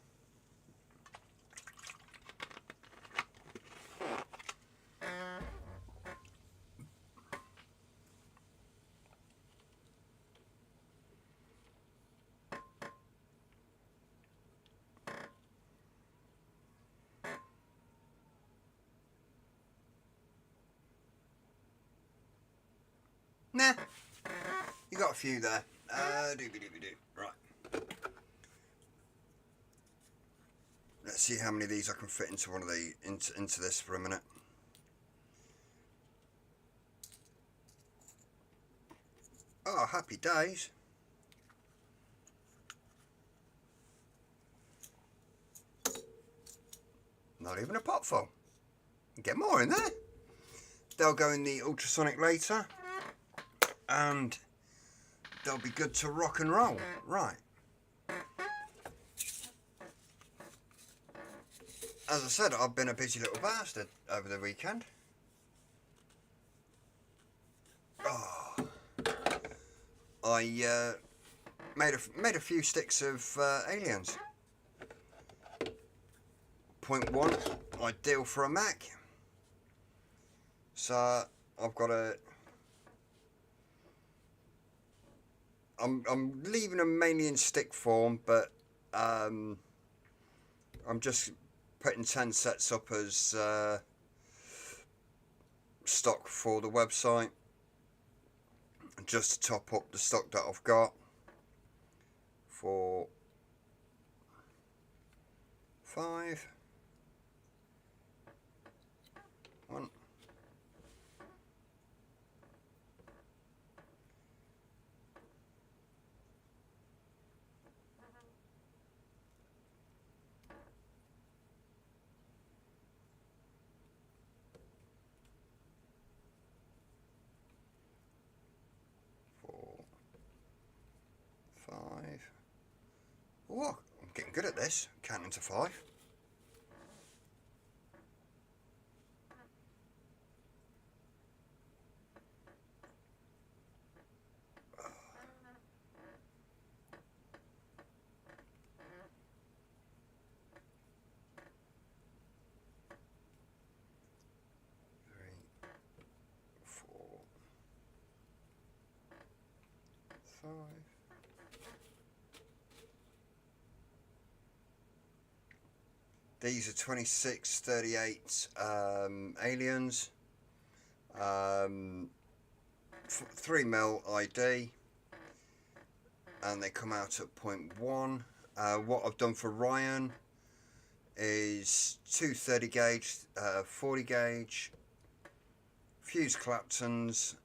Nah, you got a few there. Doobie-doobie-doo. Right. Let's see how many of these I can fit into one of the into this for a minute. Oh, happy days. Not even a pot full. Get more in there. They'll go in the ultrasonic later. And they'll be good to rock and roll. Right. as I said, I've been a busy little bastard over the weekend. Oh, I made a few sticks of aliens. Point one, ideal for a Mac. So I've got a. I'm leaving them mainly in stick form, but I'm just putting 10 sets up as stock for the website, just to top up the stock that I've got for 5. 1. 4. 5. Oh, I'm getting good at this, counting to 5. These are 2638 aliens, 3mm ID, and they come out at 0.1. What I've done for Ryan is 2 30 gauge, 40 gauge, fused Claptons,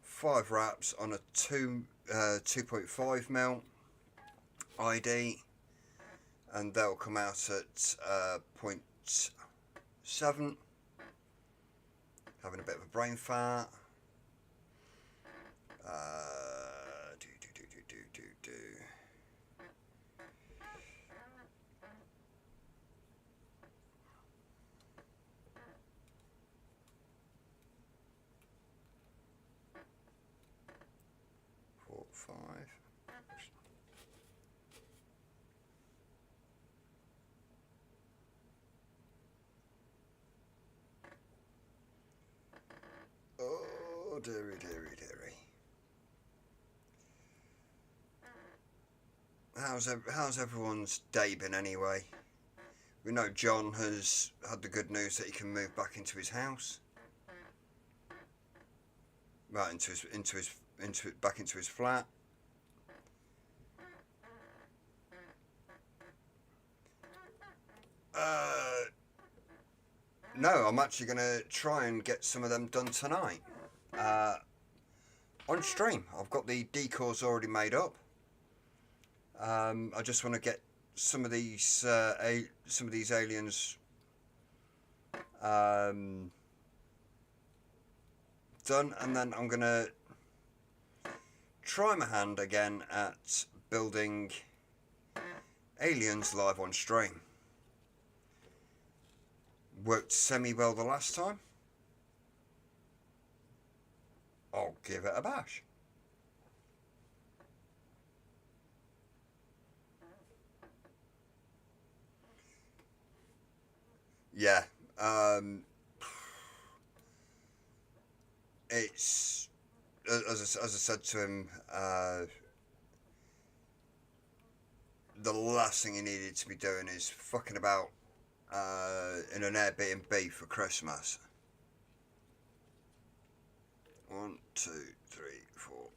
5 wraps on a 2.5mm ID, and they'll come out at 0.7. Having a bit of a brain fart. Do. 4, 5. Oh, dearie. How's everyone's day been anyway? We know John has had the good news that he can move back into his house. Right, back into his flat. No, I'm actually going to try and get some of them done tonight. On stream. I've got the decors already made up. I just want to get some of these aliens done, and then I'm going to try my hand again at building aliens live on stream. Worked semi-well the last time. I'll give it a bash. Yeah, it's as I said to him, the last thing he needed to be doing is fucking about in an Airbnb for Christmas. 1, 2, 3, 4.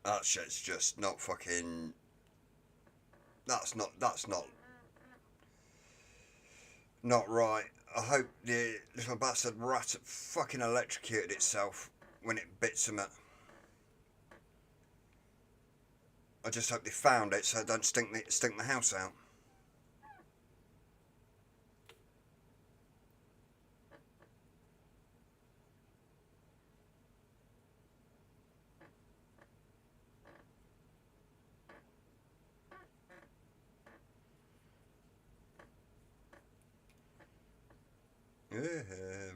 That shit's just not fucking. That's not right. I hope the little bastard rat fucking electrocuted itself when it bit some. I just hope they found it so it don't stink the house out.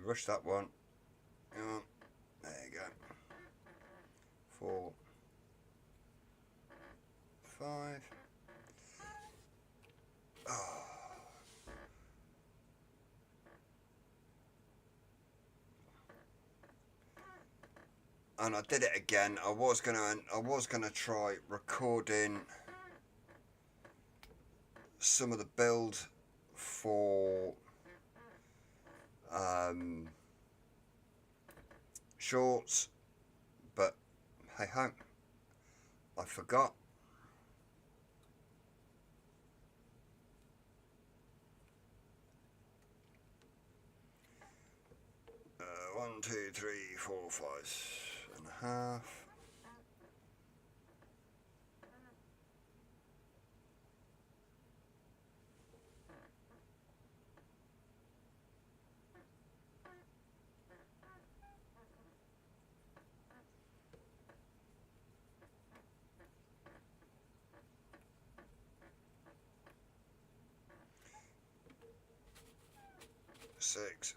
Rush that one. Come on. There you go. 4, 5. Oh. And I did it again. I was gonna try recording some of the build for shorts, but hey ho, I forgot. One, two, three, 4, 5.5. Six.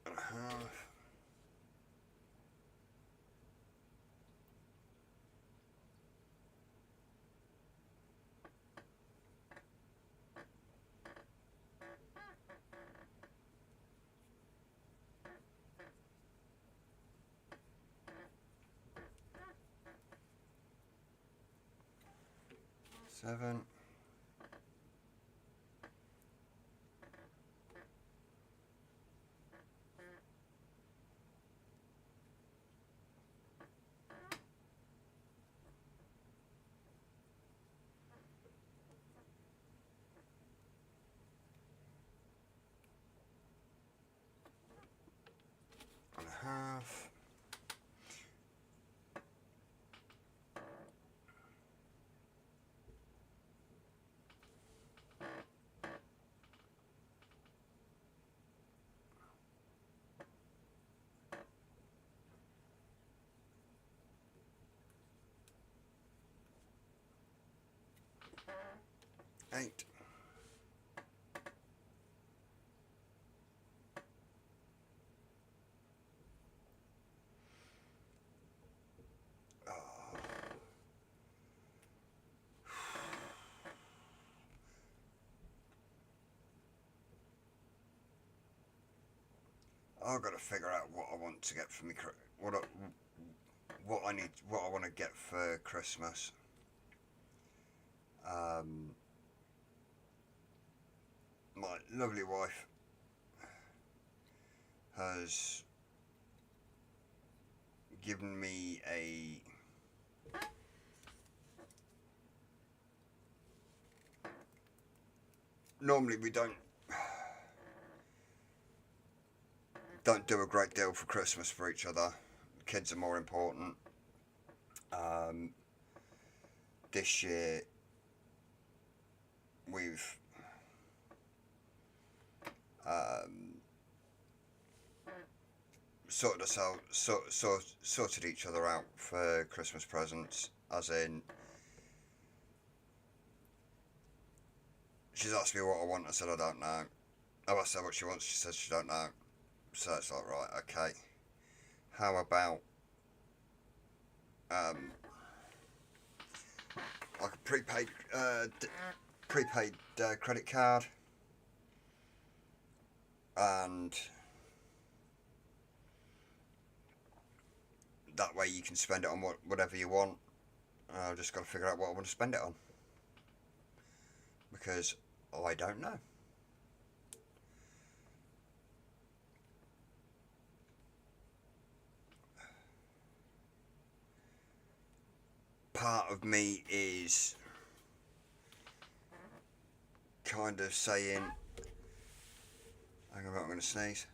And a half. Seven. And a half. Eight. I've got to figure out what I want to get for me. What I want to get for Christmas. My lovely wife has given me a normally we don't do a great deal for Christmas for each other. Kids are more important. This year we've sorted each other out for Christmas presents, as in she's asked me what I want. I said I don't know. I asked her what she wants. She says she don't know. So it's like, right, okay. How about like a prepaid credit card, and that way you can spend it on whatever you want. I've just got to figure out what I want to spend it on, because I don't know. Part of me is kind of saying, hang on, I'm going to sneeze.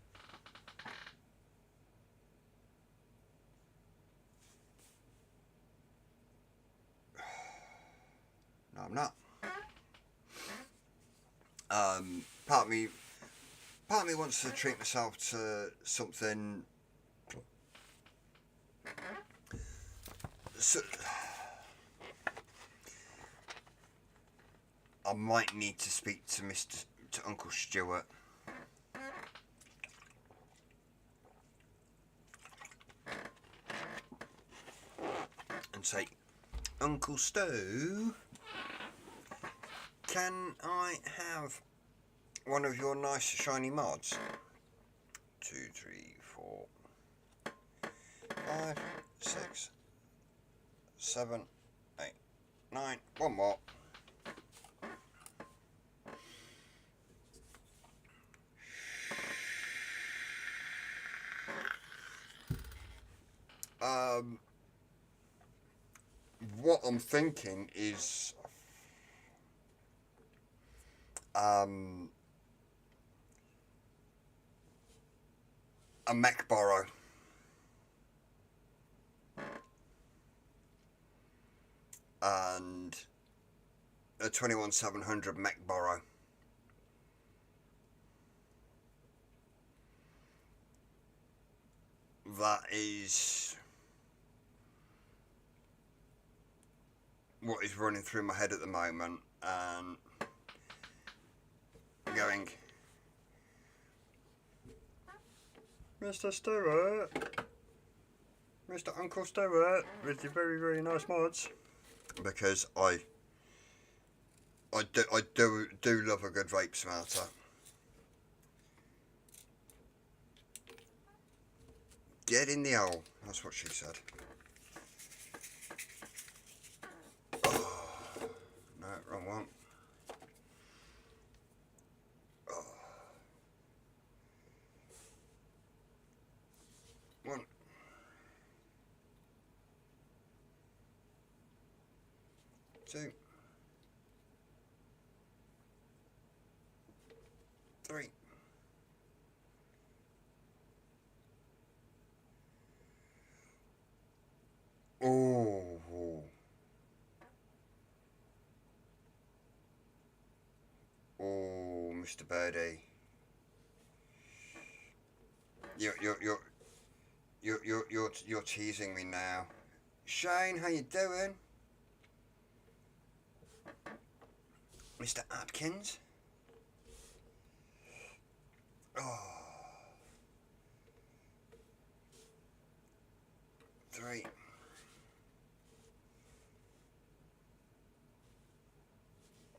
I'm not. Part of me wants to treat myself to something. So, I might need to speak to Uncle Stuart. And say, Uncle Stu, can I have one of your nice shiny mods? 2, 3, 4, 5, 6, 7, 8, 9. One more. What I'm thinking is a mech borrow. And a 21700 mech borrow. That is what is running through my head at the moment, and going, Mr. Stewart, Mr. Uncle Stewart, with your very, very nice mods, because I do love a good vape smelter. Get in the hole, that's what she said. No, wrong one. 1, 2, 3. Oh, Mr. Birdie. You're teasing me now. Shane, how you doing? Mr. Atkins? Oh. 3.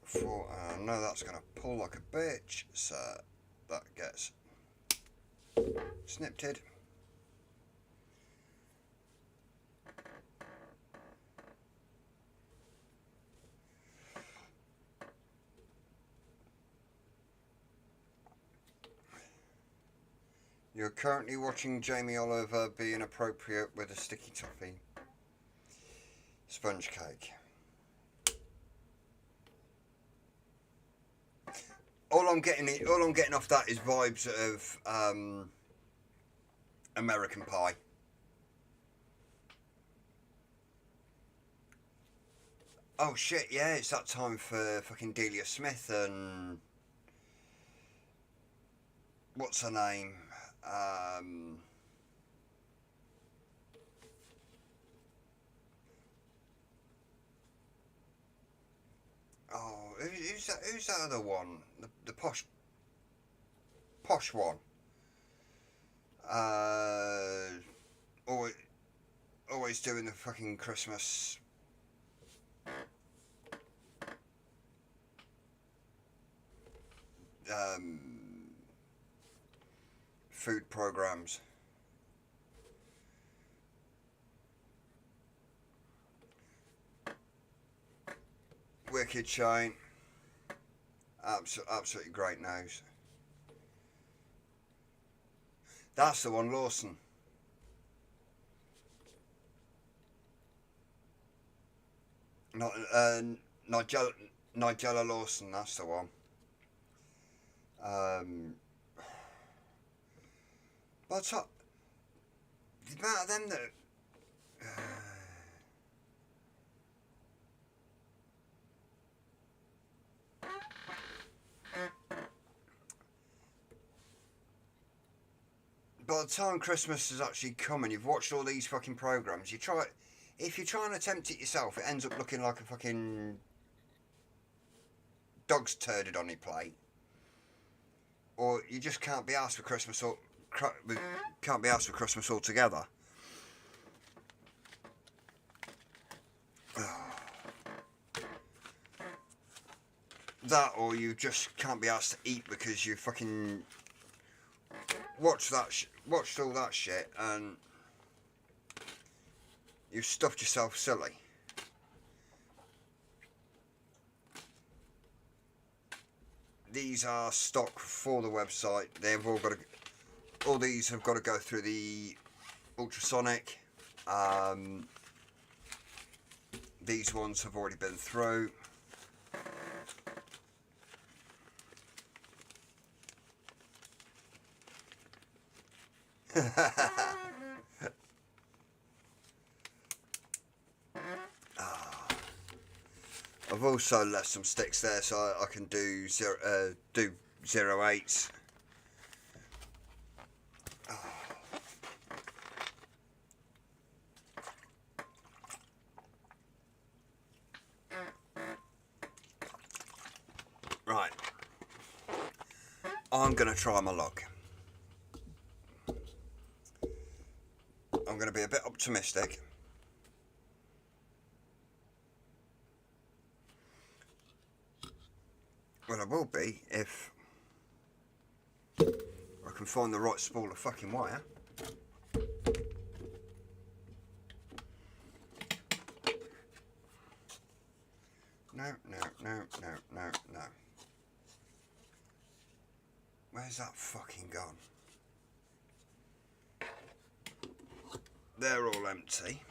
4. I know that's going to pull like a bitch, so that gets snipped. You're currently watching Jamie Oliver be inappropriate with a sticky toffee sponge cake. All I'm getting off that is vibes of American Pie. Oh shit, yeah, it's that time for fucking Delia Smith and what's her name? Oh, who's that other one? The posh one. Always doing the fucking Christmas. Food programs. Wicked Shine. Absolutely great nose. That's the one, Lawson. Not Nigella Lawson. That's the one. But the amount of them that. by the time Christmas is actually coming, you've watched all these fucking programs. If you try and attempt it yourself, it ends up looking like a fucking dog's turded on your plate. Or you just can't be asked for Christmas or can't be asked for Christmas altogether. That, or you just can't be asked to eat because you fucking watched all that shit and you've stuffed yourself silly. These are stock for the website. All these have got to go through the ultrasonic. These ones have already been through. I've also left some sticks there so I can do 0.8s. Right, I'm going to try my luck. I'm going to be a bit optimistic. Well, I will be if I can find the right spool of fucking wire. No. Where's that fucking gone? They're all empty.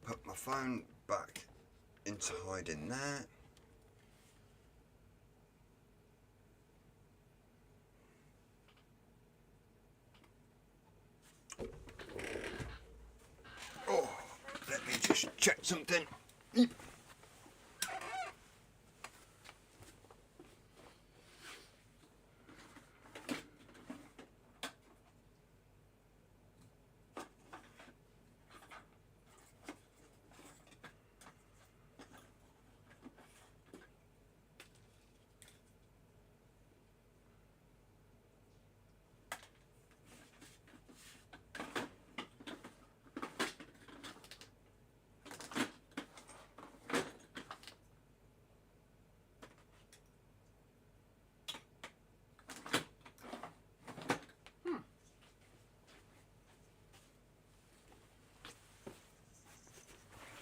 Put my phone back into hiding there. Oh, let me just check something.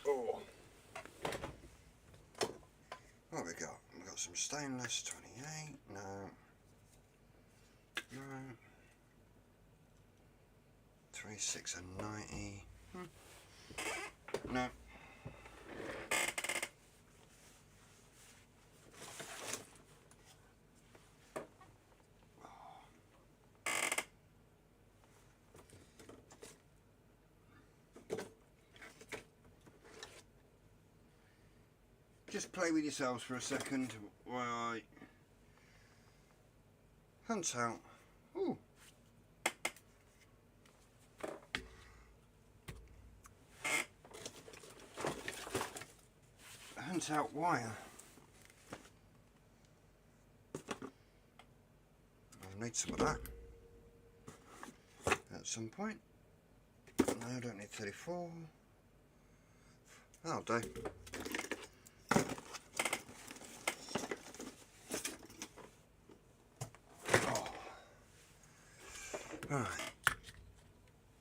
Oh. What have we got? We've got some stainless 28. No. 26 and 90. No. Just play with yourselves for a second while I hunt out. Ooh. Hunt out wire. I'll need some of that at some point. No, I don't need 34. That'll do. Right,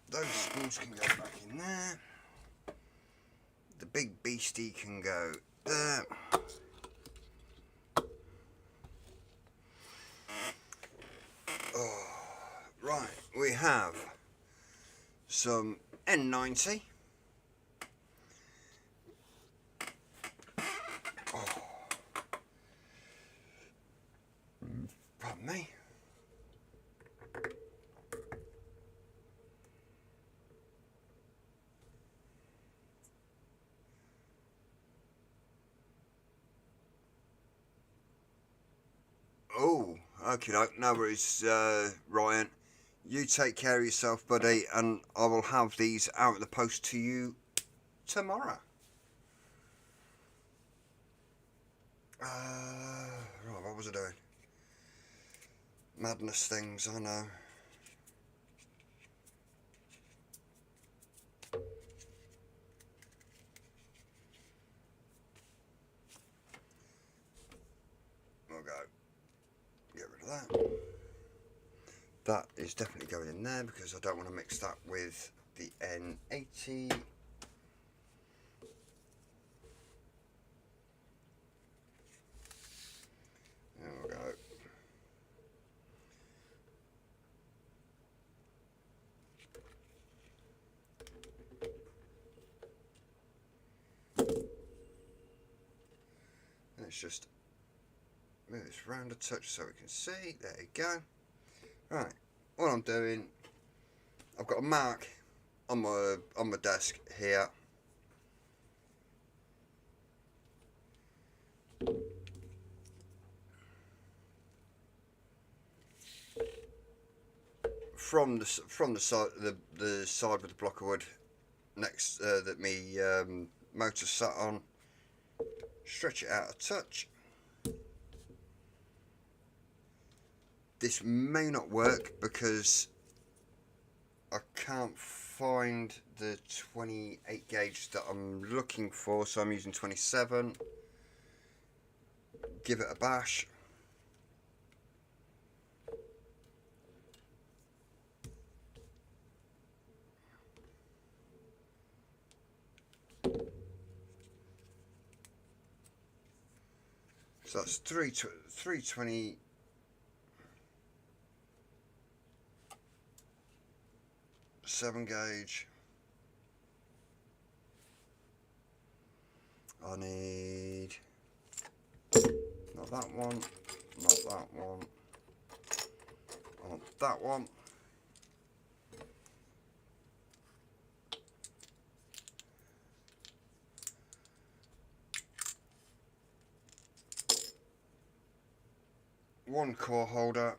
those spools can go back in there. The big beastie can go there. Oh, right, we have some N90. Oh, pardon me. Oh, okay, no worries, Ryan. You take care of yourself, buddy, and I will have these out of the post to you tomorrow. Right, what was I doing? Madness things, I know. We'll go. Get rid of that. That is definitely going in there because I don't want to mix that with the N80. There we go. Let's just move this round a touch so we can see. There you go. Right, what I'm doing, I've got a mark on my desk here. From the side the side with the block of wood next that me motor sat on. Stretch it out a touch. This may not work because I can't find the 28 gauge that I'm looking for, so I'm using 27. Give it a bash. So that's 320. Seven gauge. I need not that one, not that one. I want that one. One core holder.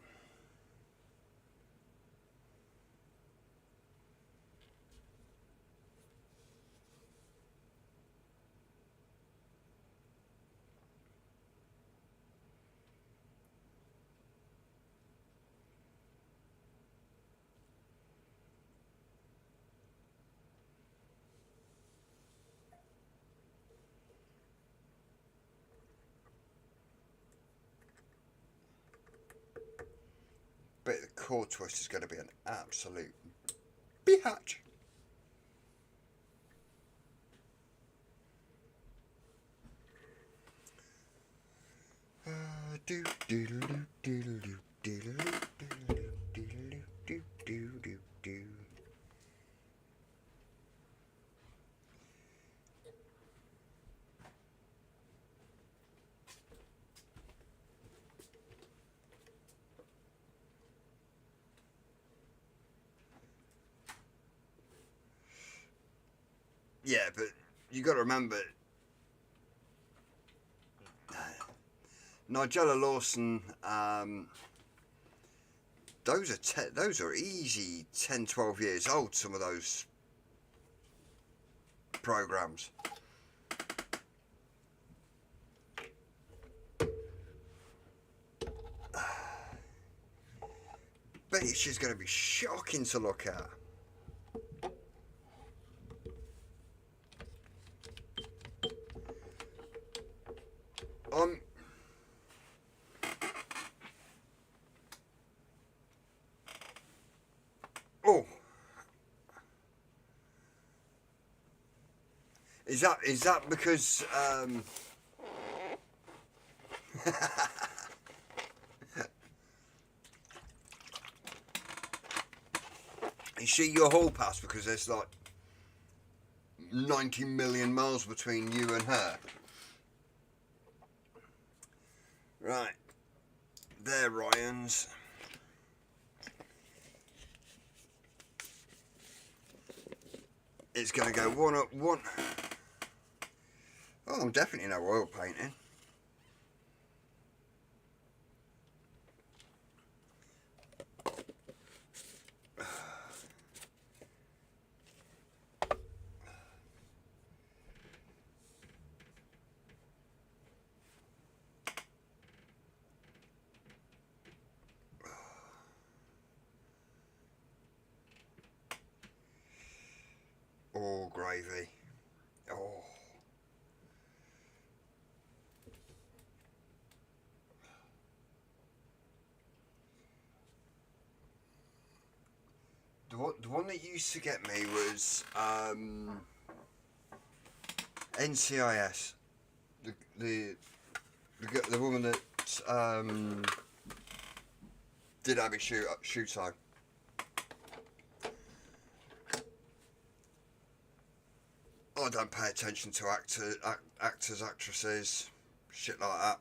But the core twist is going to be an absolute biatch. Do do do do do do do do do do do. Yeah, but you got to remember, Nigella Lawson. Those are easy 10, 12 years old. Some of those programs. Bet she's going to be shocking to look at. Oh, is that because is she your hall pass because there's like 90 million miles between you and her? Right, there, Ryan's. It's going to go one up, one. Oh, I'm definitely no oil painting. gravy. Oh. The one that used to get me was NCIS. The woman that did have a shoe time. I don't pay attention to actors, actresses, shit like that.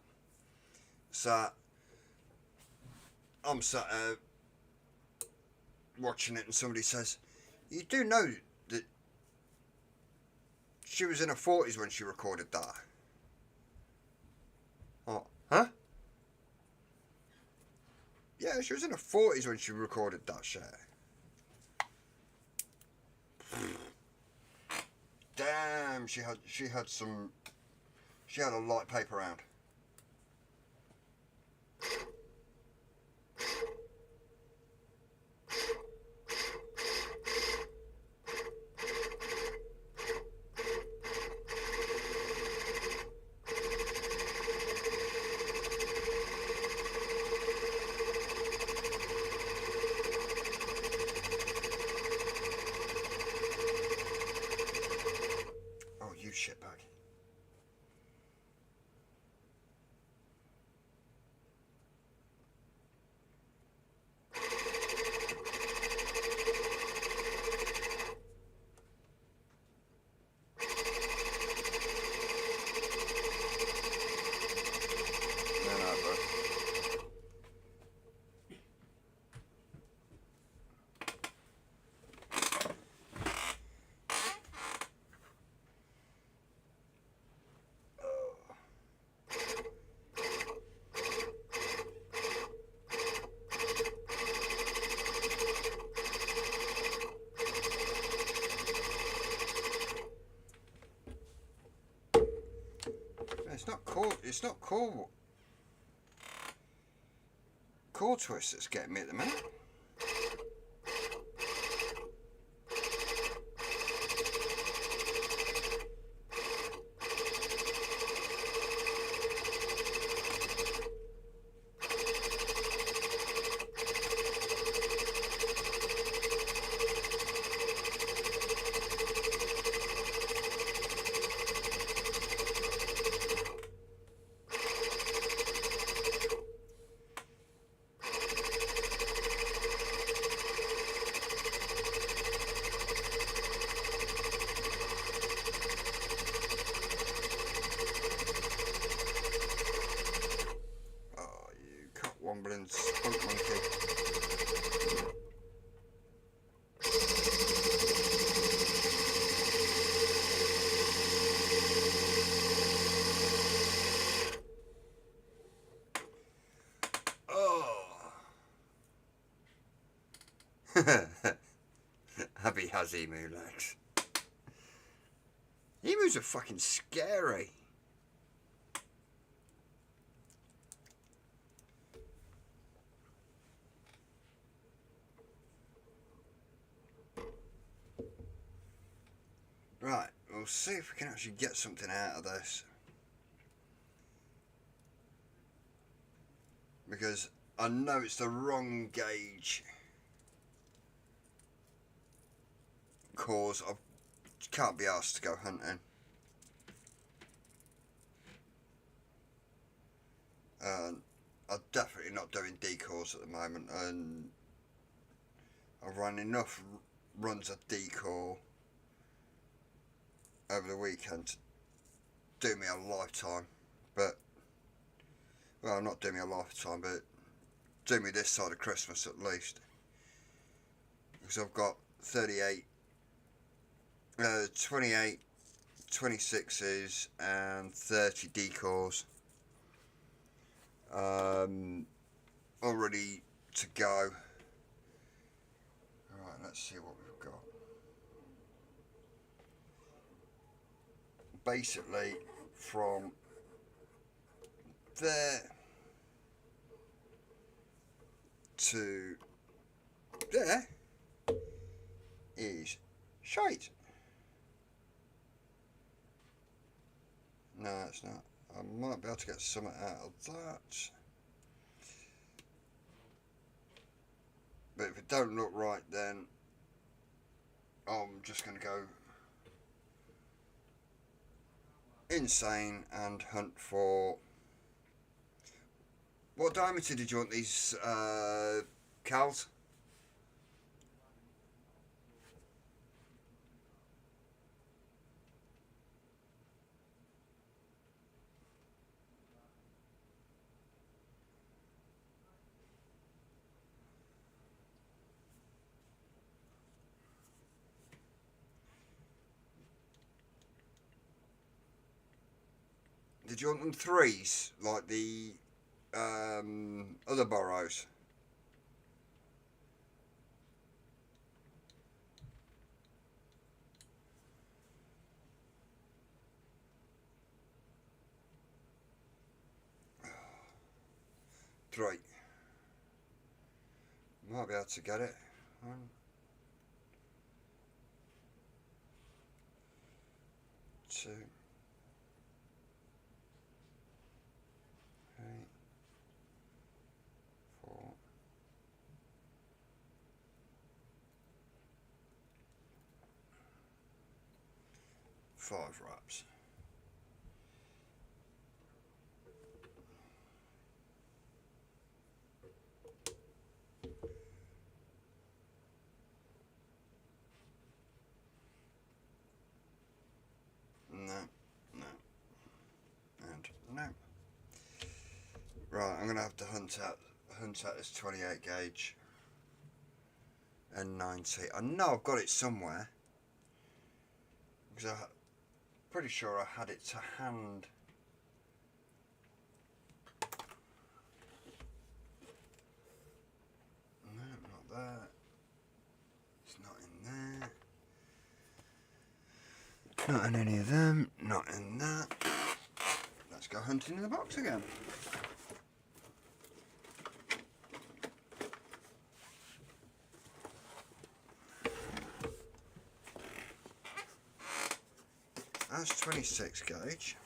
So I'm sat watching it, and somebody says, "You do know that she was in her 40s when she recorded that?" Oh, huh? Yeah, she was in her 40s when she recorded that shit. Damn, she had a light paper round. Oh, you shitbag. No, bro. It's not cool. It's not cool. Core twist that's getting me at the minute. Oh, you cock-wombling spunk monkey. Oh. Abby has emu legs. Emus are fucking scary. Right, we'll see if we can actually get something out of this. Because I know it's the wrong gauge. Cause I can't be asked to go hunting. And I'm definitely not doing decals at the moment, and I've run enough runs of decal over the weekend to do me a lifetime. But, well, not do me a lifetime, but do me this side of Christmas at least. Because I've got 28, 28, 26s and 30 decals all ready to go. Alright, let's see what we've got. Basically, from there to there is shite. No, it's not. I might be able to get something out of that. But if it don't look right, then I'm just going to go insane and hunt for... What diameter did you want these cows? Did you want them threes, like the other burrows? Three. Might be able to get it. 1, 2, 3, 4, 5 wraps. No, no, and no. Right, I'm gonna have to hunt out this 28 gauge and 90. I know I've got it somewhere because I'm pretty sure I had it to hand. No, not there. It's not in there. Not in any of them. Not in that. Let's go hunting in the box again. That's 26 gauge.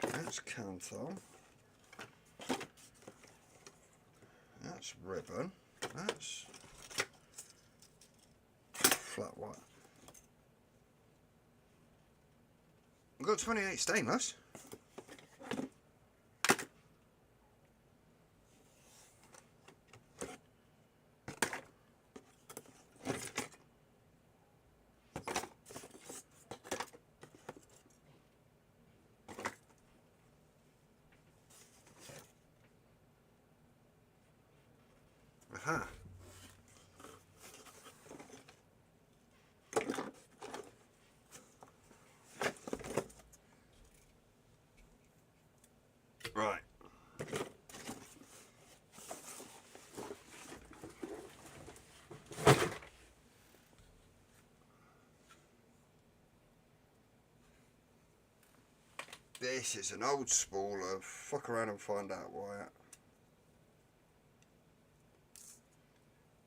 That's canthal. That's ribbon. That's flat white. We've got 28 stainless. Aha. Right. This is an old spool of fuck around and find out why.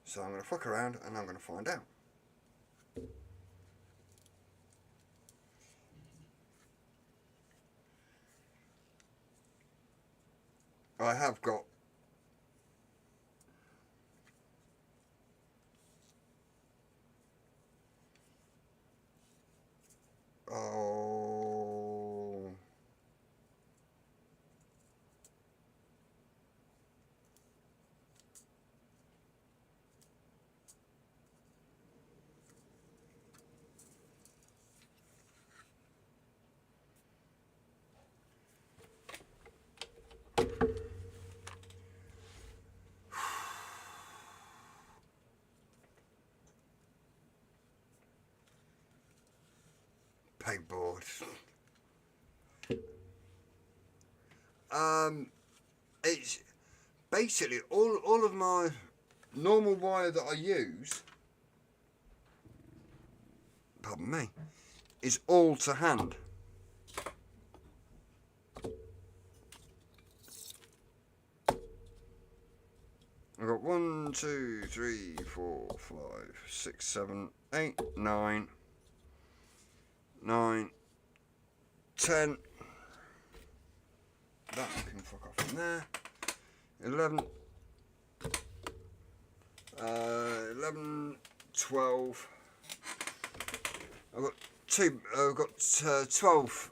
So I'm going to fuck around and I'm going to find out. I have got oh pegboard. It's basically all of my normal wire that I use pardon me, is all to hand. I've got 1, 2, 3, 4, 5, 6, 7, 8, 9, 9, 10. That can fuck off in there. 11, 11, 12. I've got 12.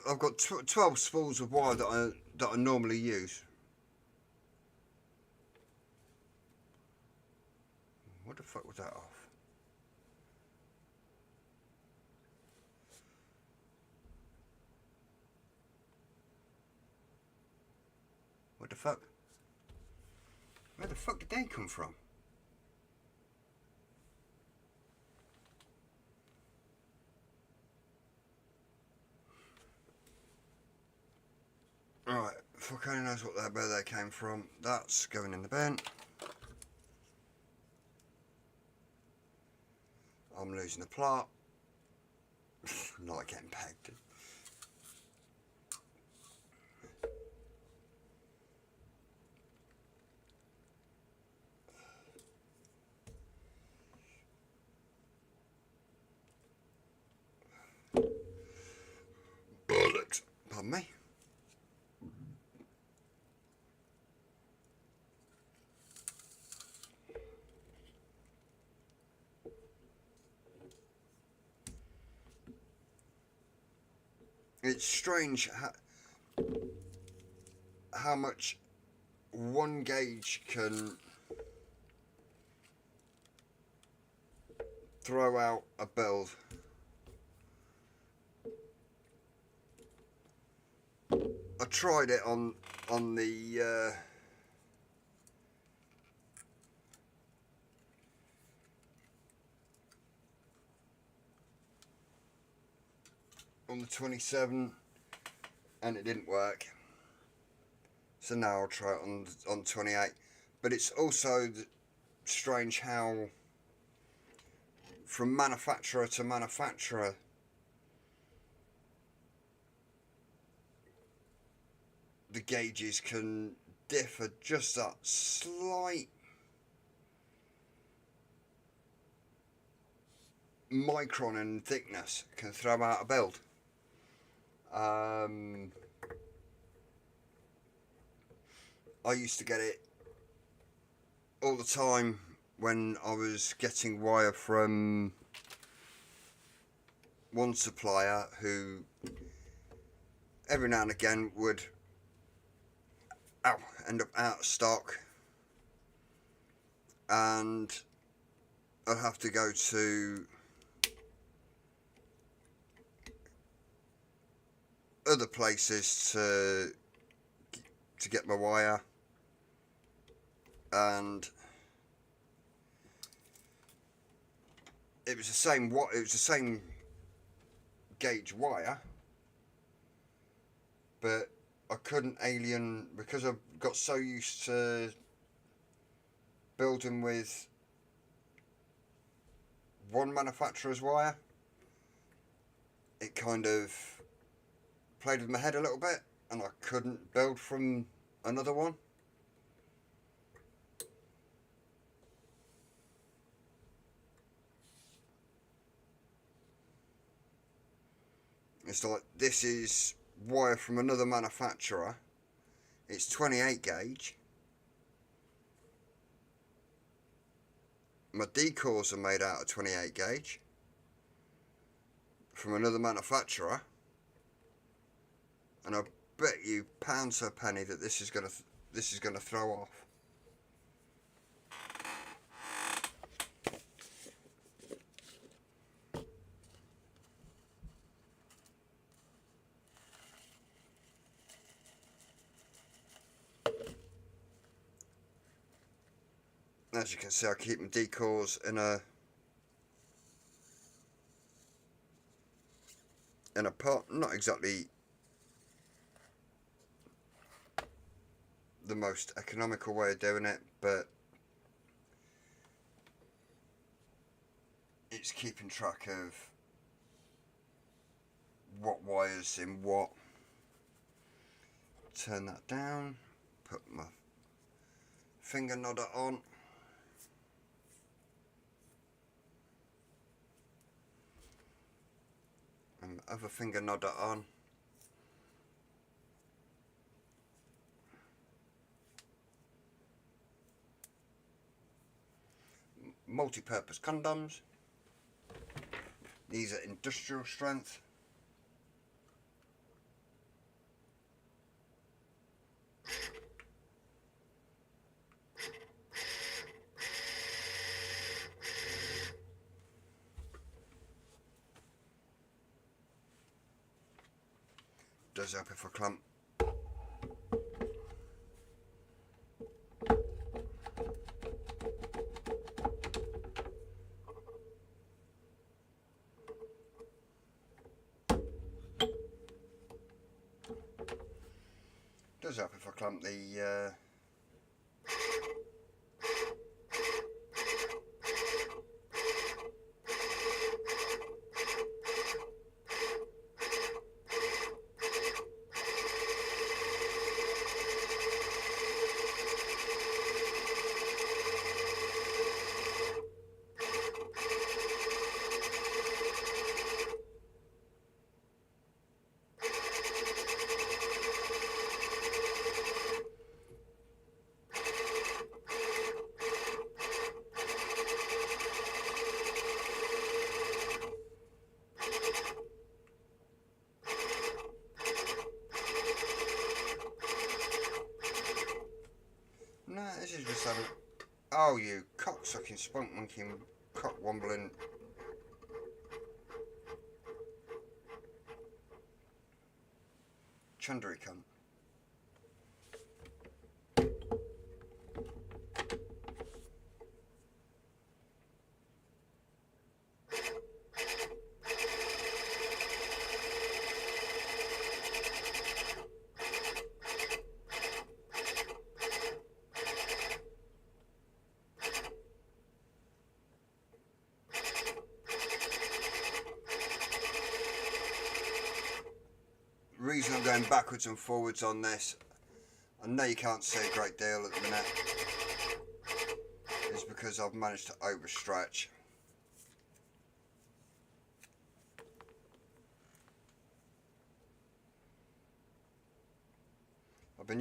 I've got 12 spools of wire that I normally use. What the fuck was that off? What the fuck? Where the fuck did they come from? Right, fuck only knows where they came from. That's going in the bin. I'm losing the plot. Not getting pegged. Bollocks. Pardon me. It's strange how much one gauge can throw out a build. I tried it on the on the 27 and it didn't work, so now I'll try it on 28. But it's also strange how from manufacturer to manufacturer the gauges can differ just that slight micron in thickness can throw out a build. I used to get it all the time when I was getting wire from one supplier who every now and again would end up out of stock, and I'd have to go to other places to get my wire, and it was the same gauge wire, but I couldn't because I got so used to building with one manufacturer's wire, it kind of played with my head a little bit and I couldn't build from another one. It's like, this is wire from another manufacturer, it's 28 gauge, my decors are made out of 28 gauge from another manufacturer, and I bet you pounds to a penny that this is gonna throw off. As you can see, I keep my decors in a pot, not exactly the most economical way of doing it, but it's keeping track of what wires in what. Turn that down, put my finger nodder on. And my other finger nodder on. Multi-purpose condoms. These are industrial strength. Does help if I clump. Does help if I clump the No, this is just having. Oh, you cocksucking, spunk monkey, cock wombling. Chundry cunt. Reason I'm going backwards and forwards on this, I know you can't see a great deal at the minute, is because I've managed to overstretch. I've been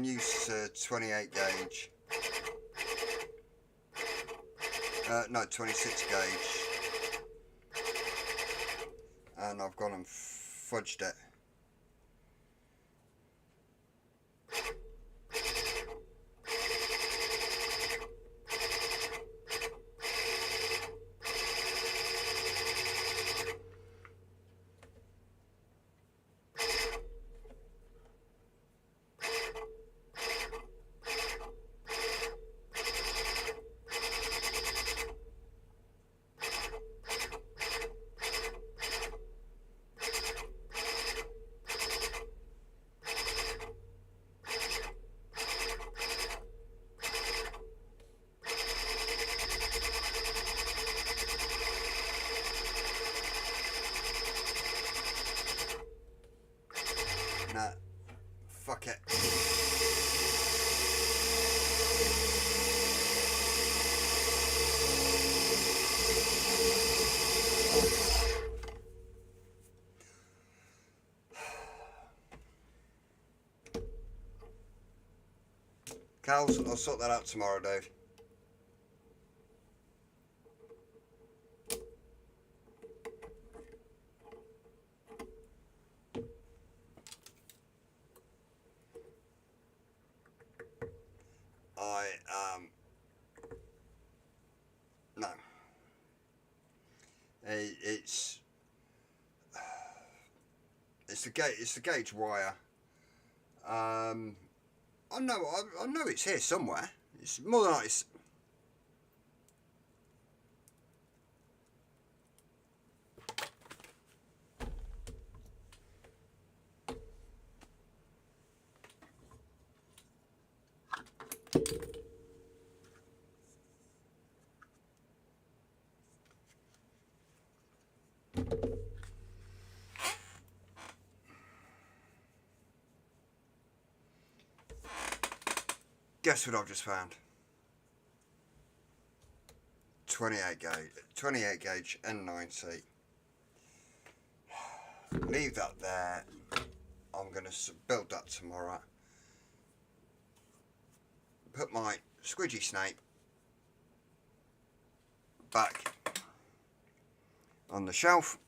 used to 28 gauge. No, 26 gauge. And I've gone and fudged it. Nah, fuck it. Cows, I'll sort that out tomorrow, Dave. No. It's the gauge wire. I know it's here somewhere. It's more than like it's. Guess what I've just found? 28 gauge N90. Leave that there. I'm going to build that tomorrow. Put my squidgy snake back on the shelf.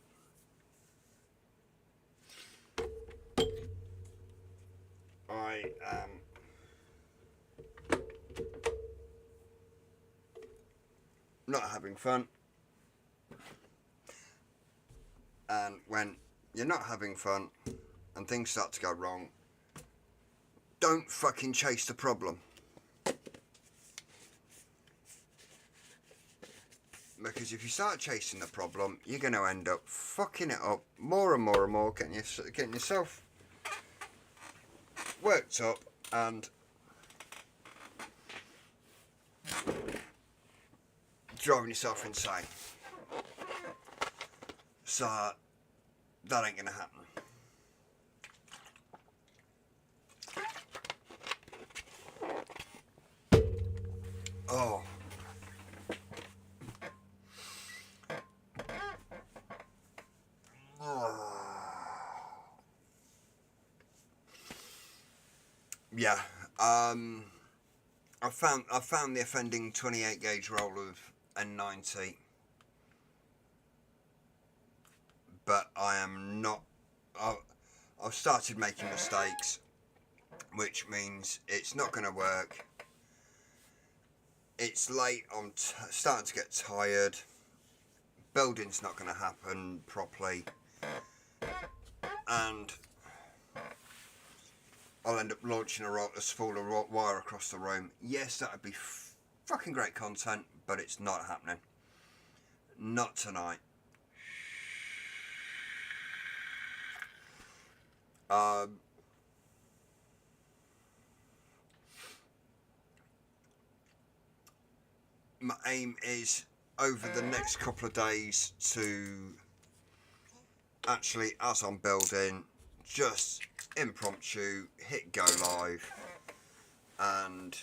I am not having fun, and when you're not having fun and things start to go wrong, don't fucking chase the problem, because if you start chasing the problem, you're going to end up fucking it up more and more and more, getting yourself worked up and driving yourself insane. So that ain't gonna happen. Oh. Yeah. I found the offending 28 gauge roll of N90, but I am not. I've started making mistakes, which means it's not going to work. It's late. I'm starting to get tired. Building's not going to happen properly, and I'll end up launching a spool of wire across the room. Yes, that would be fucking great content, but it's not happening. Not tonight. My aim is over the next couple of days to actually, as I'm building, just impromptu hit go live and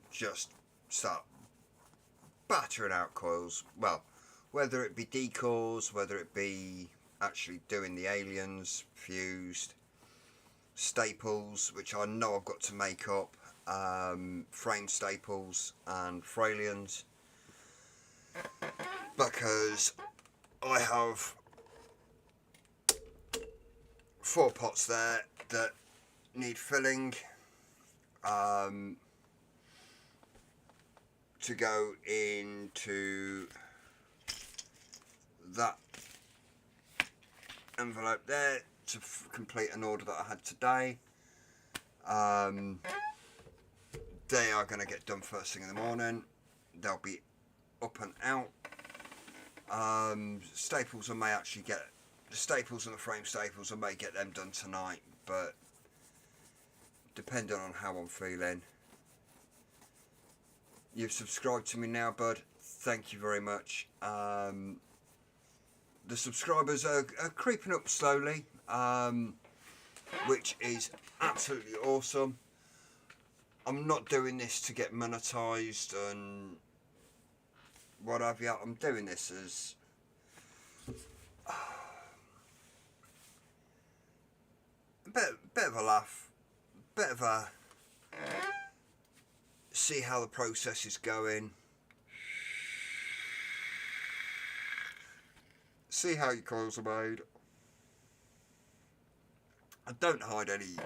just start battering out coils. Well, whether it be decals, whether it be actually doing the aliens fused, staples, which I know I've got to make up, frame staples and Fralians, because I have 4 pots there that need filling to go into that envelope there to complete an order that I had today. They are going to get done first thing in the morning. They'll be up and out. Staples I may actually get, the staples and the frame staples I may get them done tonight, but depending on how I'm feeling. You've subscribed to me now, bud. Thank you very much. The subscribers are creeping up slowly, which is absolutely awesome. I'm not doing this to get monetized and what have you. I'm doing this as a bit of a laugh, bit of a see how the process is going, see how your coils are made. I don't hide any.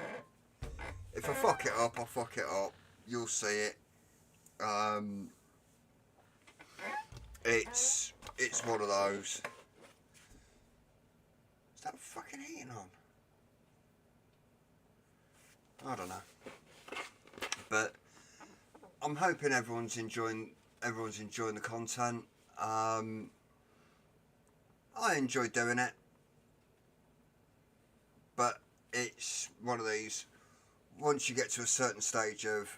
If I fuck it up, I'll fuck it up. You'll see it. It's one of those. Is that fucking heating on? I don't know. But I'm hoping everyone's enjoying the content. I enjoy doing it, but it's one of these. Once you get to a certain stage of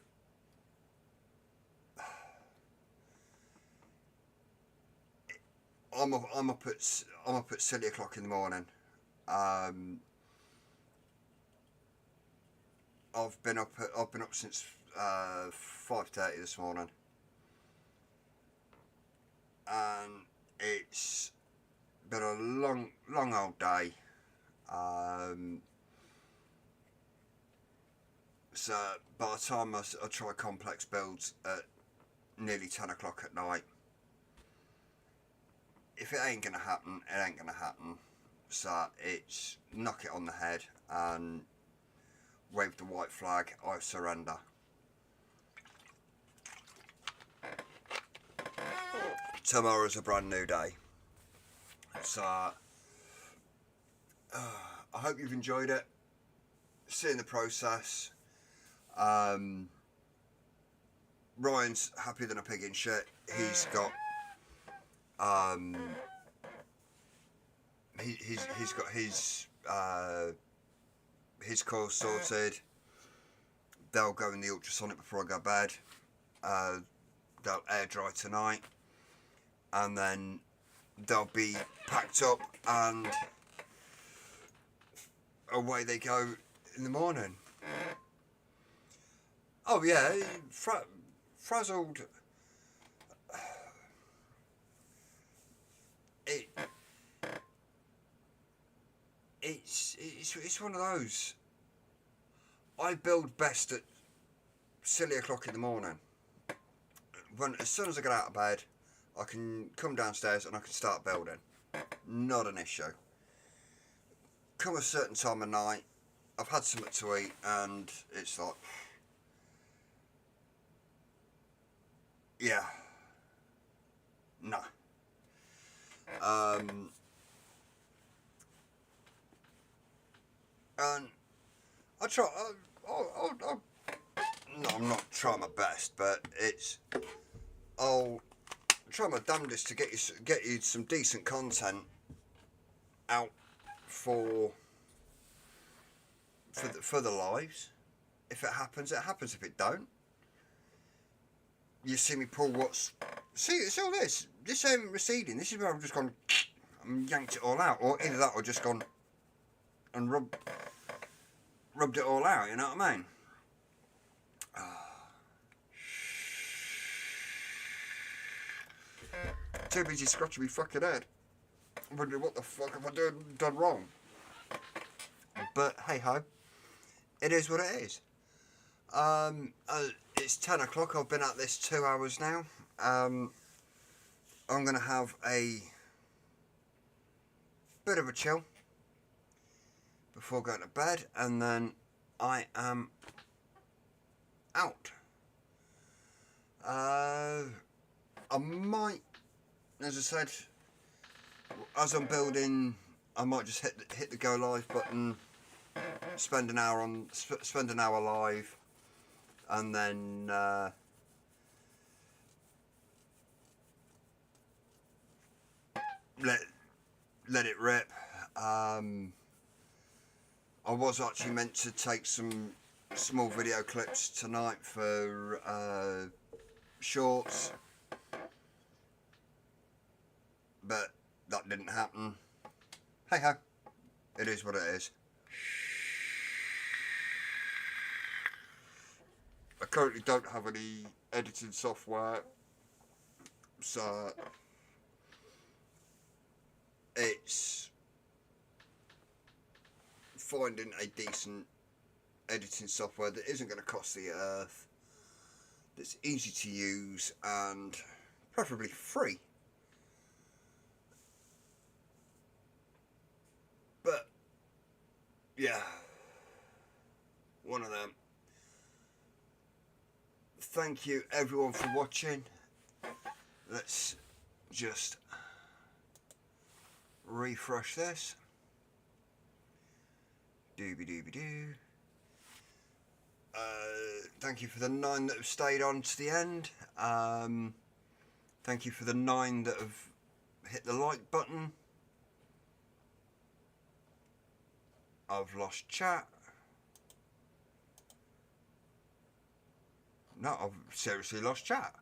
I'm up at silly o'clock in the morning. I've been up since 5:30 this morning, and it's been a long old day. So by the time I try complex builds at nearly 10 o'clock at night, if it ain't gonna happen, it ain't gonna happen. So it's knock it on the head and wave the white flag, I surrender. Tomorrow's a brand new day. So I hope you've enjoyed it, seeing the process. Ryan's happier than a pig in shit. He's got he's got his coils sorted. They'll go in the ultrasonic before I go to bed. They'll air dry tonight, and then they'll be packed up and away they go in the morning. Oh yeah, frazzled. It's one of those. I build best at silly o'clock in the morning. As soon as I get out of bed, I can come downstairs and I can start building. Not an issue. Come a certain time of night, I've had something to eat, and it's like, yeah, no. And I try. No, I'm not trying my best, but I'll try my damnedest to get you some decent content out for the lives. If it happens, it happens. If it don't, you see me pull what's. See, it's all this. This ain't receding. This is where I've just gone and yanked it all out, or either that, or just gone and rubbed it all out. You know what I mean? Too busy scratching me fucking head. Wondering what the fuck have I done wrong. But hey ho, it is what it is. It's 10 o'clock. I've been at this 2 hours now. I'm gonna have a bit of a chill before going to bed, and then I am out. I might, as I said, as I'm building, I might just hit the go live button, spend an hour live, and then let it rip. I was actually meant to take some small video clips tonight for shorts, but that didn't happen. Hey ho, it is what it is. I currently don't have any editing software, so it's finding a decent editing software that isn't going to cost the earth, that's easy to use and preferably free. But yeah, one of them. Thank you everyone for watching. Let's just refresh this. Dooby-dooby-doo. Thank you for the 9 that have stayed on to the end. Thank you for the 9 that have hit the like button. I've lost chat. No, I've seriously lost chat.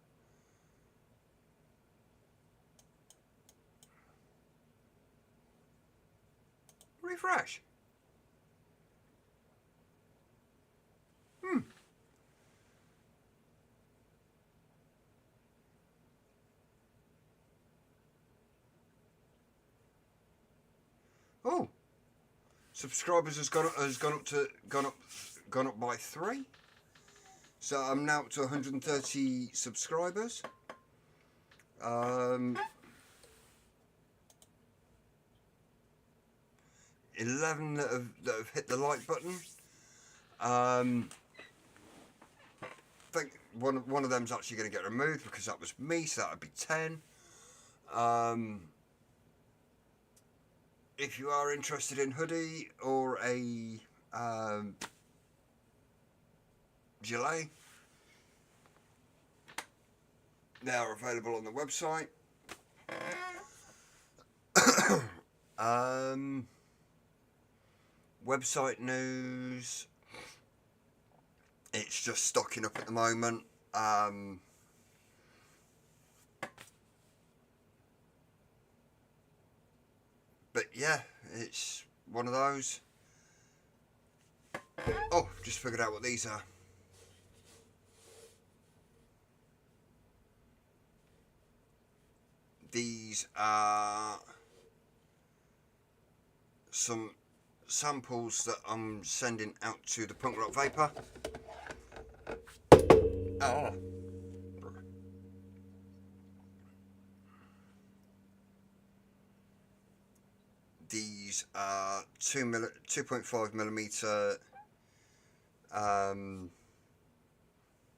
Refresh. subscribers has gone up by 3. So I'm now up to 130 subscribers. 11 that have hit the like button. I think one of them's actually going to get removed because that was me, so that would be 10. If you are interested in hoodie or a gilet, they are available on the website. Website news, it's just stocking up at the moment. But yeah, it's one of those. Oh, just figured out what these are. These are some samples that I'm sending out to the Punk Rock Vapor. Oh. These are 2.5 millimeter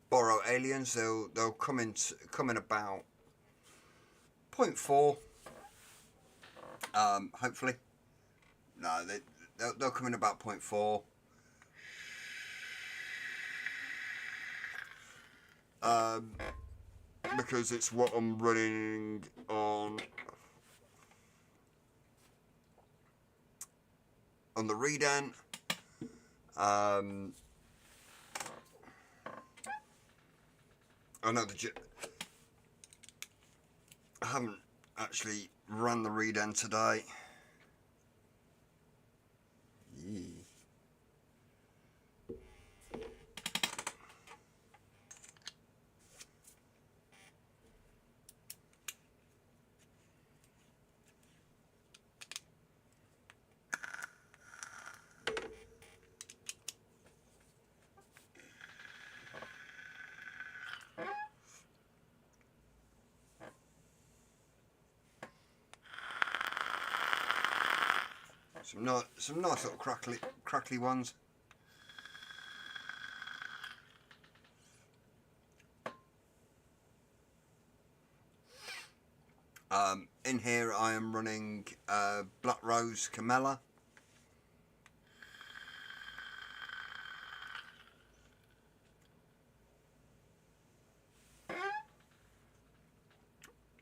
Boro Aliens. They'll come in about 0.4. Hopefully. No, they'll come in about 0.4. Because it's what I'm running on the read-end. I know I haven't actually run the read-end today. Some nice little crackly ones. In here I am running Black Rose Camella.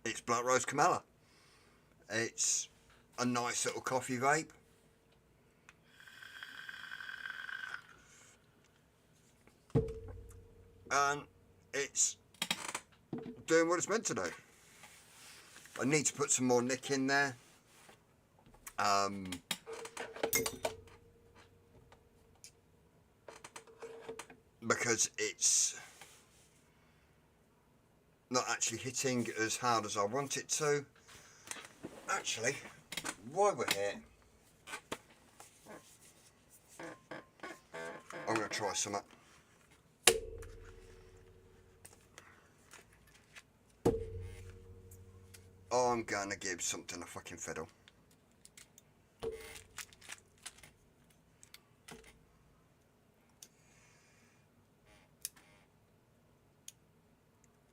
It's Black Rose Camella. It's a nice little coffee vape. And it's doing what it's meant to do. I need to put some more nick in there. Because it's not actually hitting as hard as I want it to. Actually, while we're here, I'm going to try some. I'm going to give something a fucking fiddle.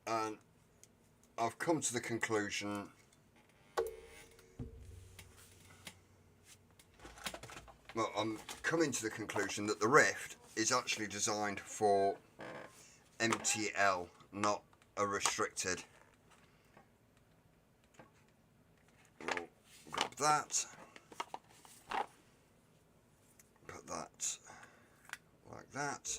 And I've come to the conclusion I'm coming to the conclusion that the Rift is actually designed for MTL, not a restricted. We'll grab that, put that like that.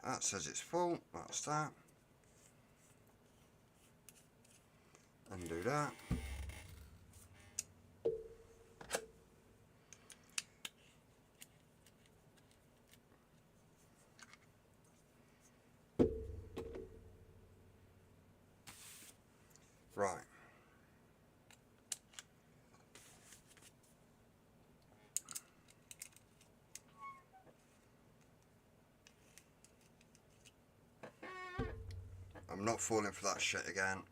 That says it's full, that's that. Undo that. I'm not falling for that shit again.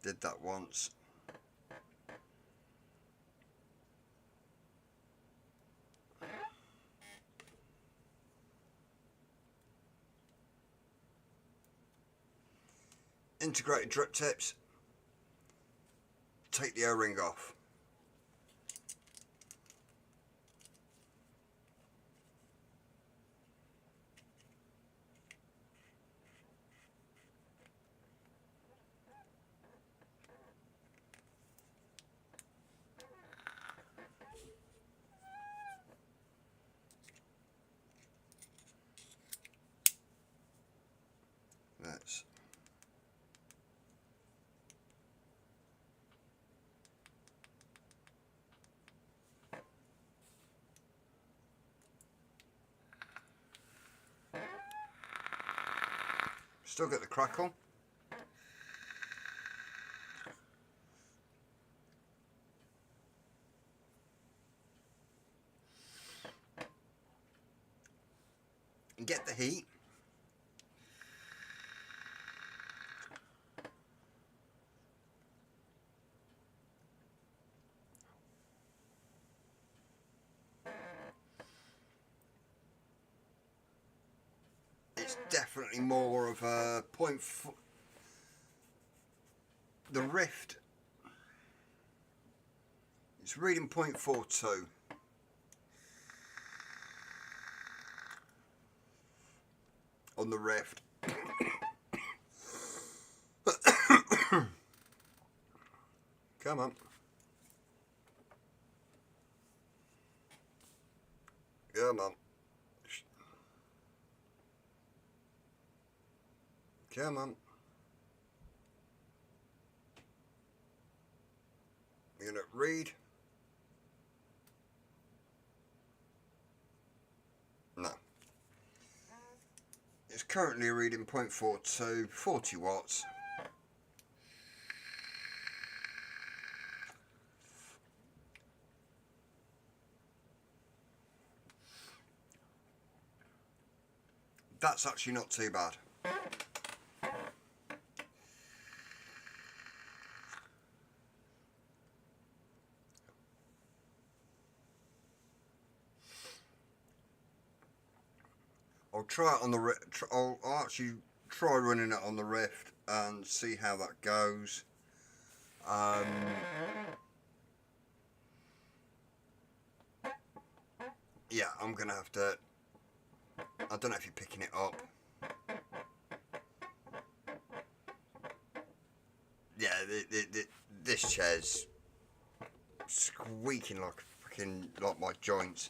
Did that once. Integrated drip tips. Take the O-ring off. That's still get the crackle. And get the heat. It's definitely more of a the rift. It's reading 0.42. On the rift. Come on. Come on. Come on. You're gonna read? No. It's currently reading 0.42, 40 watts. That's actually not too bad. I'll try it on the I'll actually try running it on the Rift and see how that goes. Yeah, I'm gonna have to. I don't know if you're picking it up. Yeah, this chair's squeaking like fucking like my joints.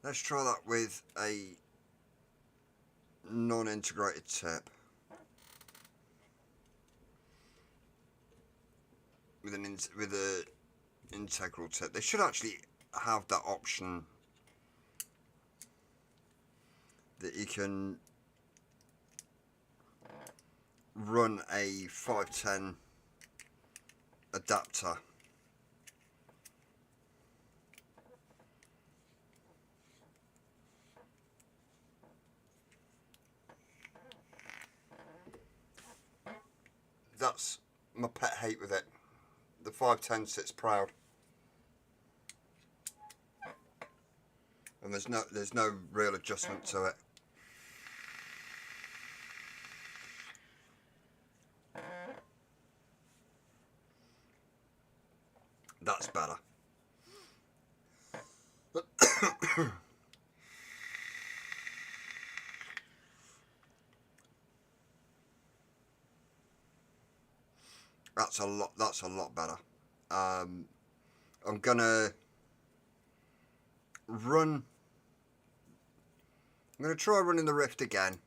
Let's try that with a non-integrated tip. With a integral tip. They should actually have that option that you can run a 510 adapter. That's my pet hate with it. The 510 sits proud, and there's no real adjustment to it. That's better. That's a lot better. I'm gonna try running the Rift again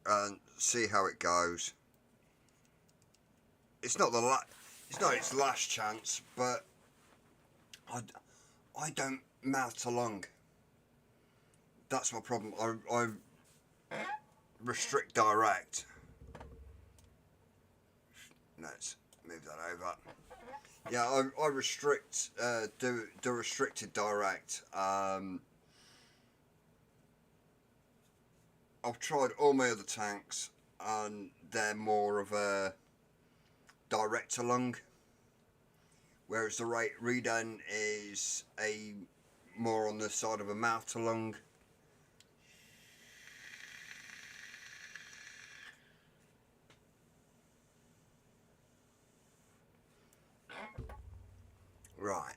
and see how it goes. It's not its last chance, but I don't mouth to lung. That's my problem. I restrict direct. Let's move that over. Yeah, I restrict, do restricted direct. I've tried all my other tanks and they're more of a direct to lung, whereas the Reden is a more on the side of a mouth to lung. Right.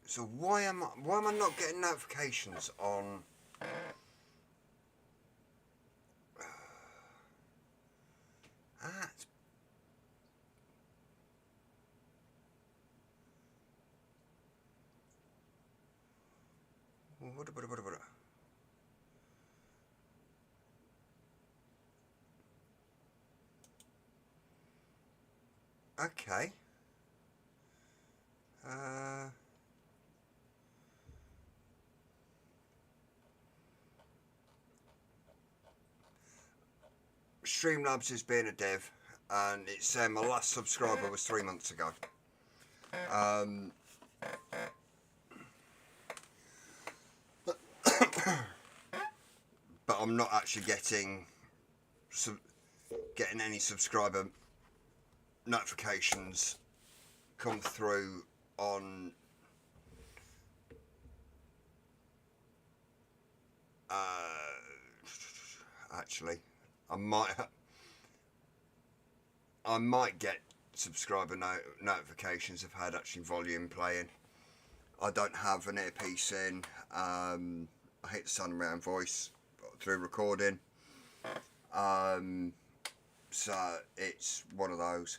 So why am I not getting notifications on? It's what? Okay. Streamlabs is being a dev, and it's saying my last subscriber was 3 months ago. But I'm not actually getting any subscriber notifications come through on actually I might get subscriber notifications if I had actually volume playing. I don't have an earpiece in. I hate the sound of my own voice through recording. So it's one of those.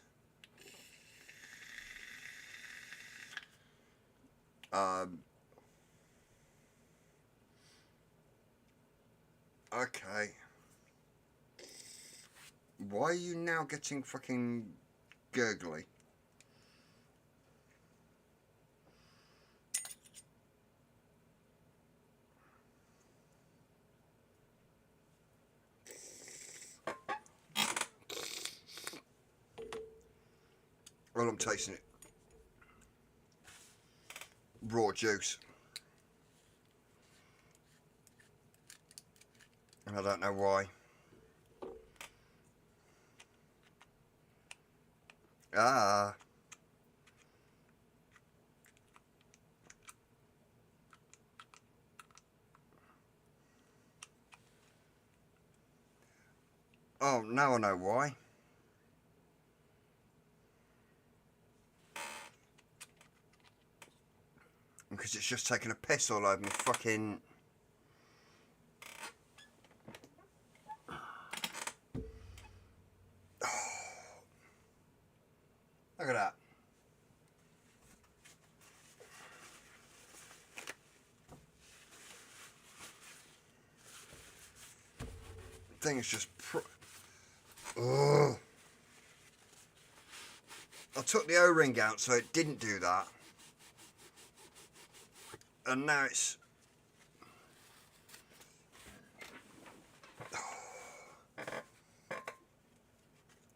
Okay. Why are you now getting fucking gurgly? Well, I'm tasting it. Raw juice. And I don't know why. Ah. Oh, now I know why. Because it's just taking a piss all over me fucking... Look at that. The thing is just... Ugh. I took the O-ring out so it didn't do that. And now it's...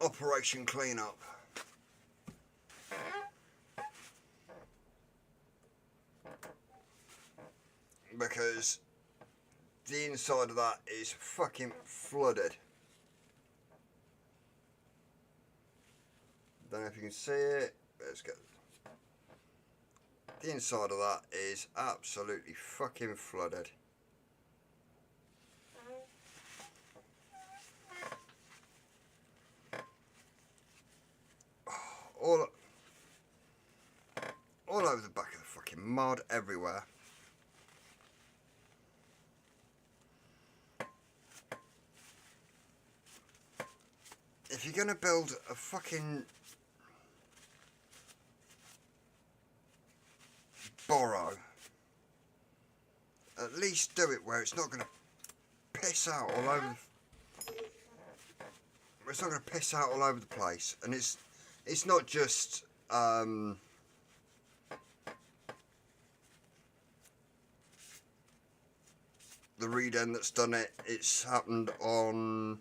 Operation cleanup. Because the inside of that is fucking flooded. Don't know if you can see it. Let's go. The inside of that is absolutely fucking flooded. All over the back of the fucking mud, everywhere. If you're gonna build a fucking borrow, at least do it where it's not gonna piss out all over. It's not gonna piss out all over the place, and it's not just the reed end that's done it. It's happened on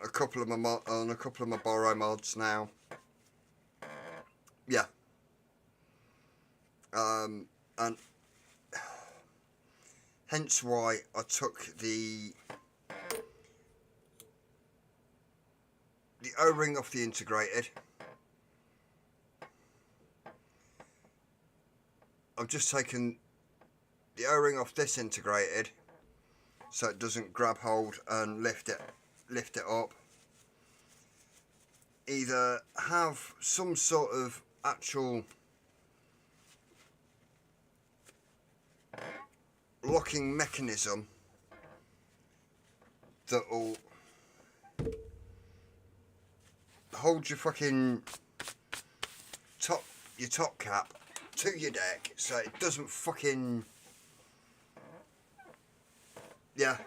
a couple of my borrow mods now. Yeah. And hence why I took the O-ring off the integrated. I've just taken the O-ring off this integrated so it doesn't grab hold and lift it up. Either have some sort of actual locking mechanism that'll hold your fucking top cap to your deck so it doesn't fucking, yeah.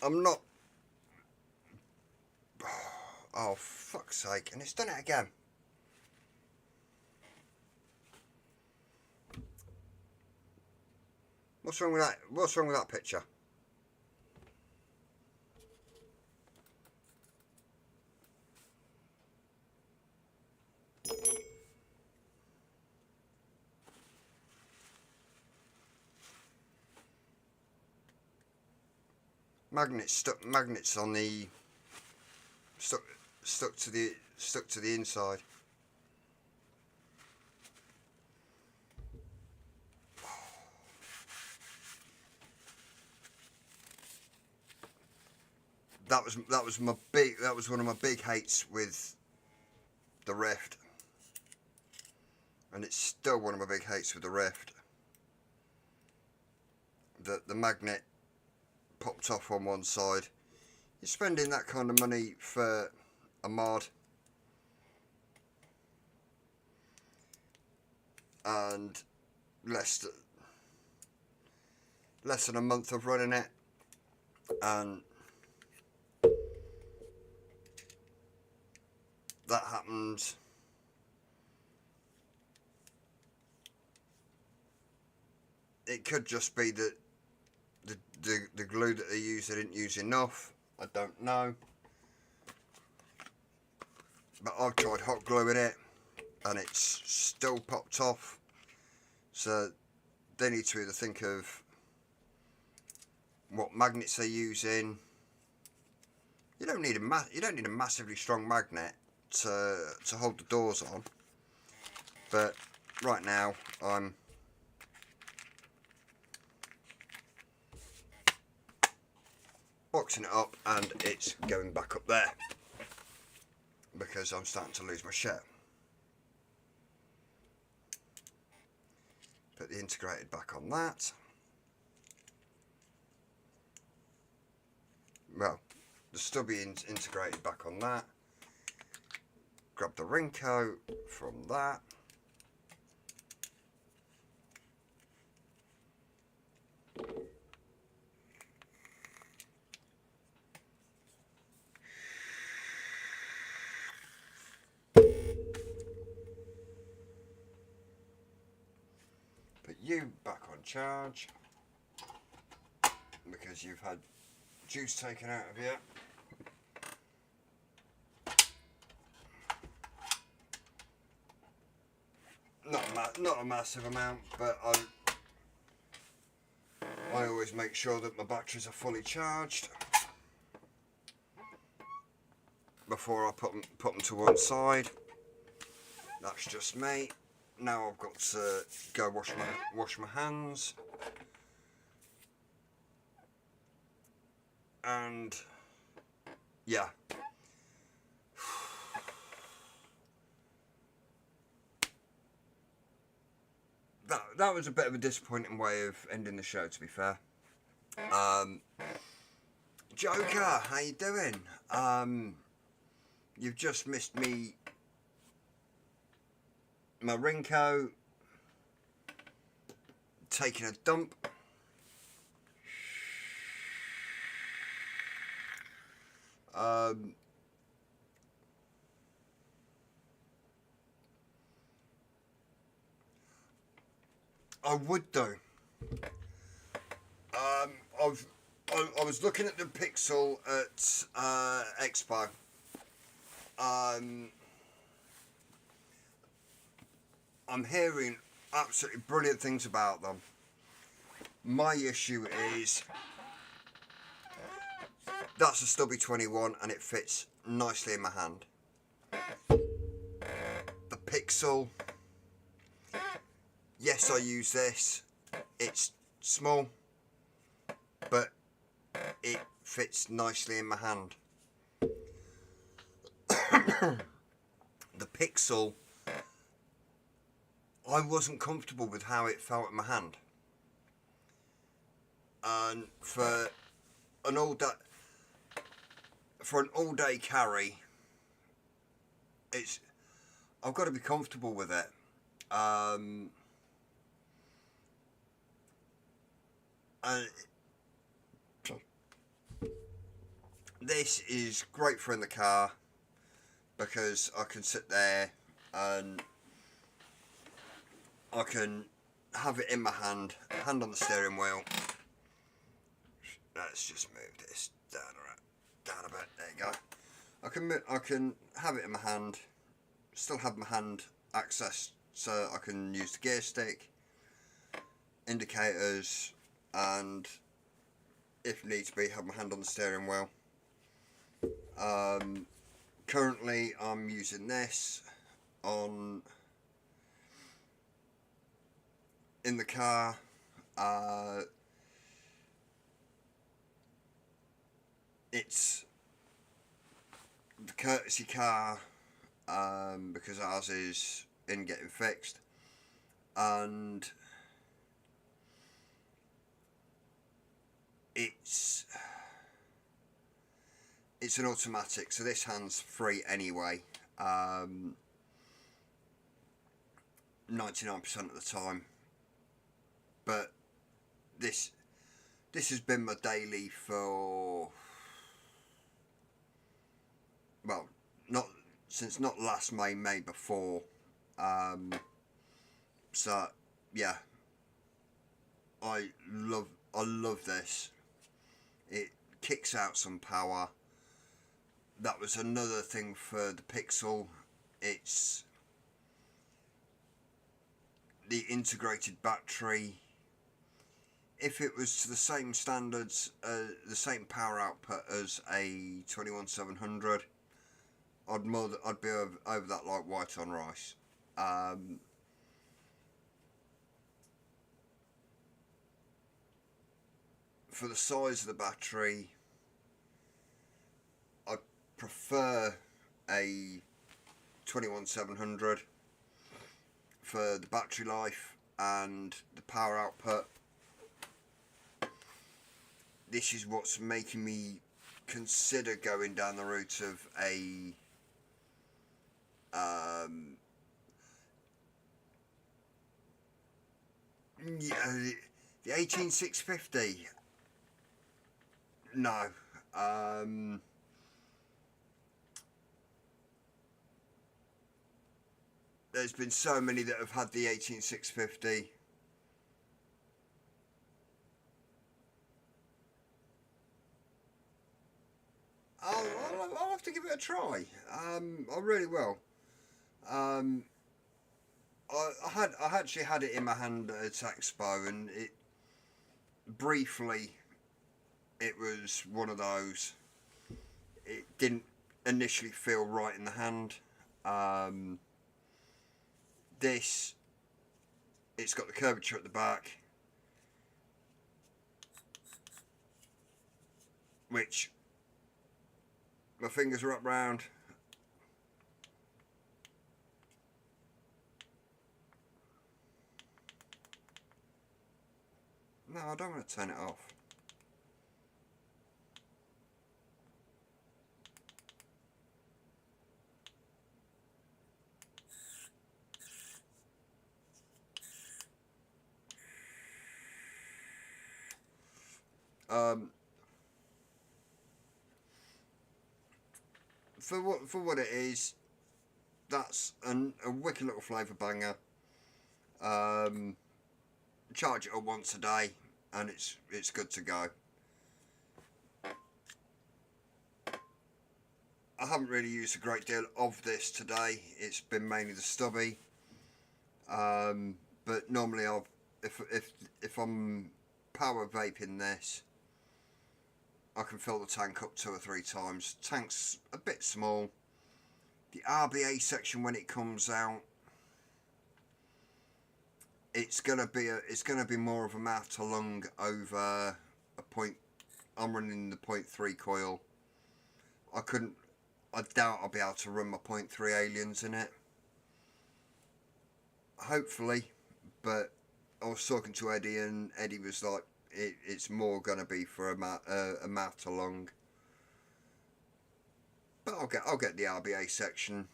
I'm not, oh fuck's sake, and it's done it again. What's wrong with that? What's wrong with that picture? Magnets on the stuck to the inside. That was one of my big hates with the Rift, and it's still one of my big hates with the Rift. That the magnet popped off on one side. You're spending that kind of money for a mod, and less than a month of running it, and that happens. It could just be that the glue that they used, they didn't use enough. I don't know. But I've tried hot gluing it and it's still popped off. So they need to either think of what magnets they're using. You don't need a massively strong magnet to hold the doors on. But right now I'm boxing it up and it's going back up there because I'm starting to lose my shit. Put the integrated back on that. Well, the stubby integrated back on that. Grab the ring coat from that. Put you back on charge because you've had juice taken out of you. Not a massive amount, but I always make sure that my batteries are fully charged before I put them to one side. That's just me. Now I've got to go wash my hands, and yeah. That was a bit of a disappointing way of ending the show, to be fair. Joker, how you doing? You've just missed me. My ring coat. taking a dump. I would do. I was looking at the Pixel at Expo. I'm hearing absolutely brilliant things about them. My issue is that's a stubby 21 and it fits nicely in my hand. The Pixel, yes, I use this. It's small, but it fits nicely in my hand. The Pixel, I wasn't comfortable with how it felt in my hand. And for an all-day carry, I've got to be comfortable with it. And this is great for in the car because I can sit there and I can have it in my hand on the steering wheel. Let's just move this down a bit. There you go. I can have it in my hand, still have my hand access, so I can use the gear stick, indicators, and if needs be, have my hand on the steering wheel. Currently, I'm using this in the car. It's the courtesy car because ours is in getting fixed, and it's an automatic, so this hand's free anyway, 99% of the time. But this has been my daily for, well, not last May before. So yeah, I love this. It kicks out some power. That was another thing for the Pixel. It's the integrated battery. If it was to the same standards, the same power output as a 21700, I'd be over that like white on rice. For the size of the battery, I prefer a 21700 for the battery life and the power output. This is what's making me consider going down the route of a the 18650. No. There's been so many that have had the 18650. I'll have to give it a try. I really will. I actually had it in my hand at Expo, and briefly it was one of those. It didn't initially feel right in the hand. It's got the curvature at the back, which my fingers are up round. No, I don't want to turn it off. For what it is, that's a wicked little flavour banger. Charge it up once a day, and it's good to go. I haven't really used a great deal of this today. It's been mainly the stubby. But normally if I'm power vaping this, I can fill the tank up 2 or 3 times. Tank's a bit small. The RBA section, when it comes out, it's gonna be more of a mouth to lung over a point. I'm running the 0.3 coil. I doubt I'll be able to run my 0.3 aliens in it. Hopefully, but I was talking to Eddie, and Eddie was like, it's more gonna be for a mouth to lung. But I'll get the RBA section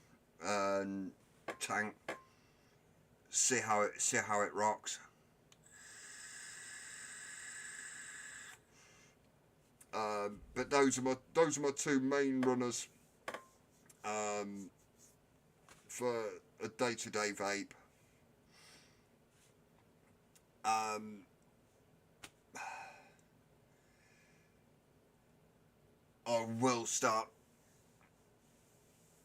and tank. See how it rocks. But those are my 2 main runners for a day-to-day vape. I will start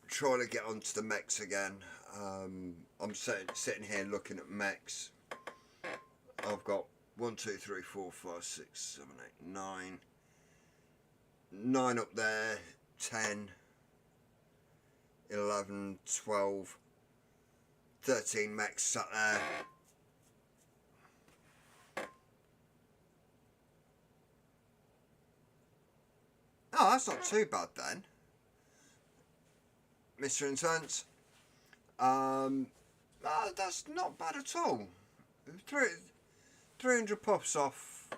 trying to get onto the mechs again. I'm sitting here looking at mechs. I've got 1, 2, 3, 4, 5, 6, 7, 8, 9. 9 up there, 10, 11, 12, 13 mechs sat there. Oh, that's not too bad then, Mr. Intense. That's not bad at all. 300 puffs off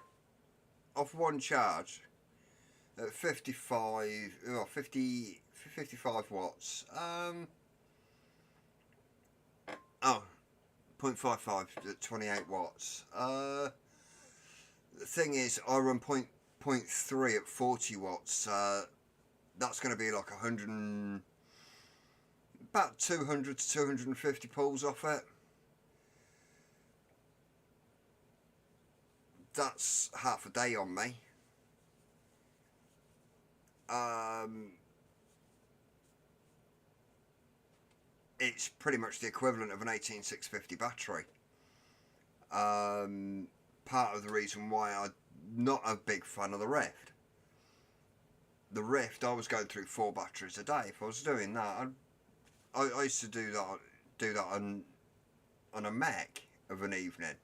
1 charge at 55 watts. 0.55 at 28 watts. The thing is, I run 0.3 at 40 watts. That's going to be like about 200 to 250 pulls off it. That's half a day on me. It's pretty much the equivalent of an 18650 battery. Part of the reason why I'm not a big fan of the Rift. The Rift, I was going through 4 batteries a day. If I was doing that, I used to do that on a mech of an evening.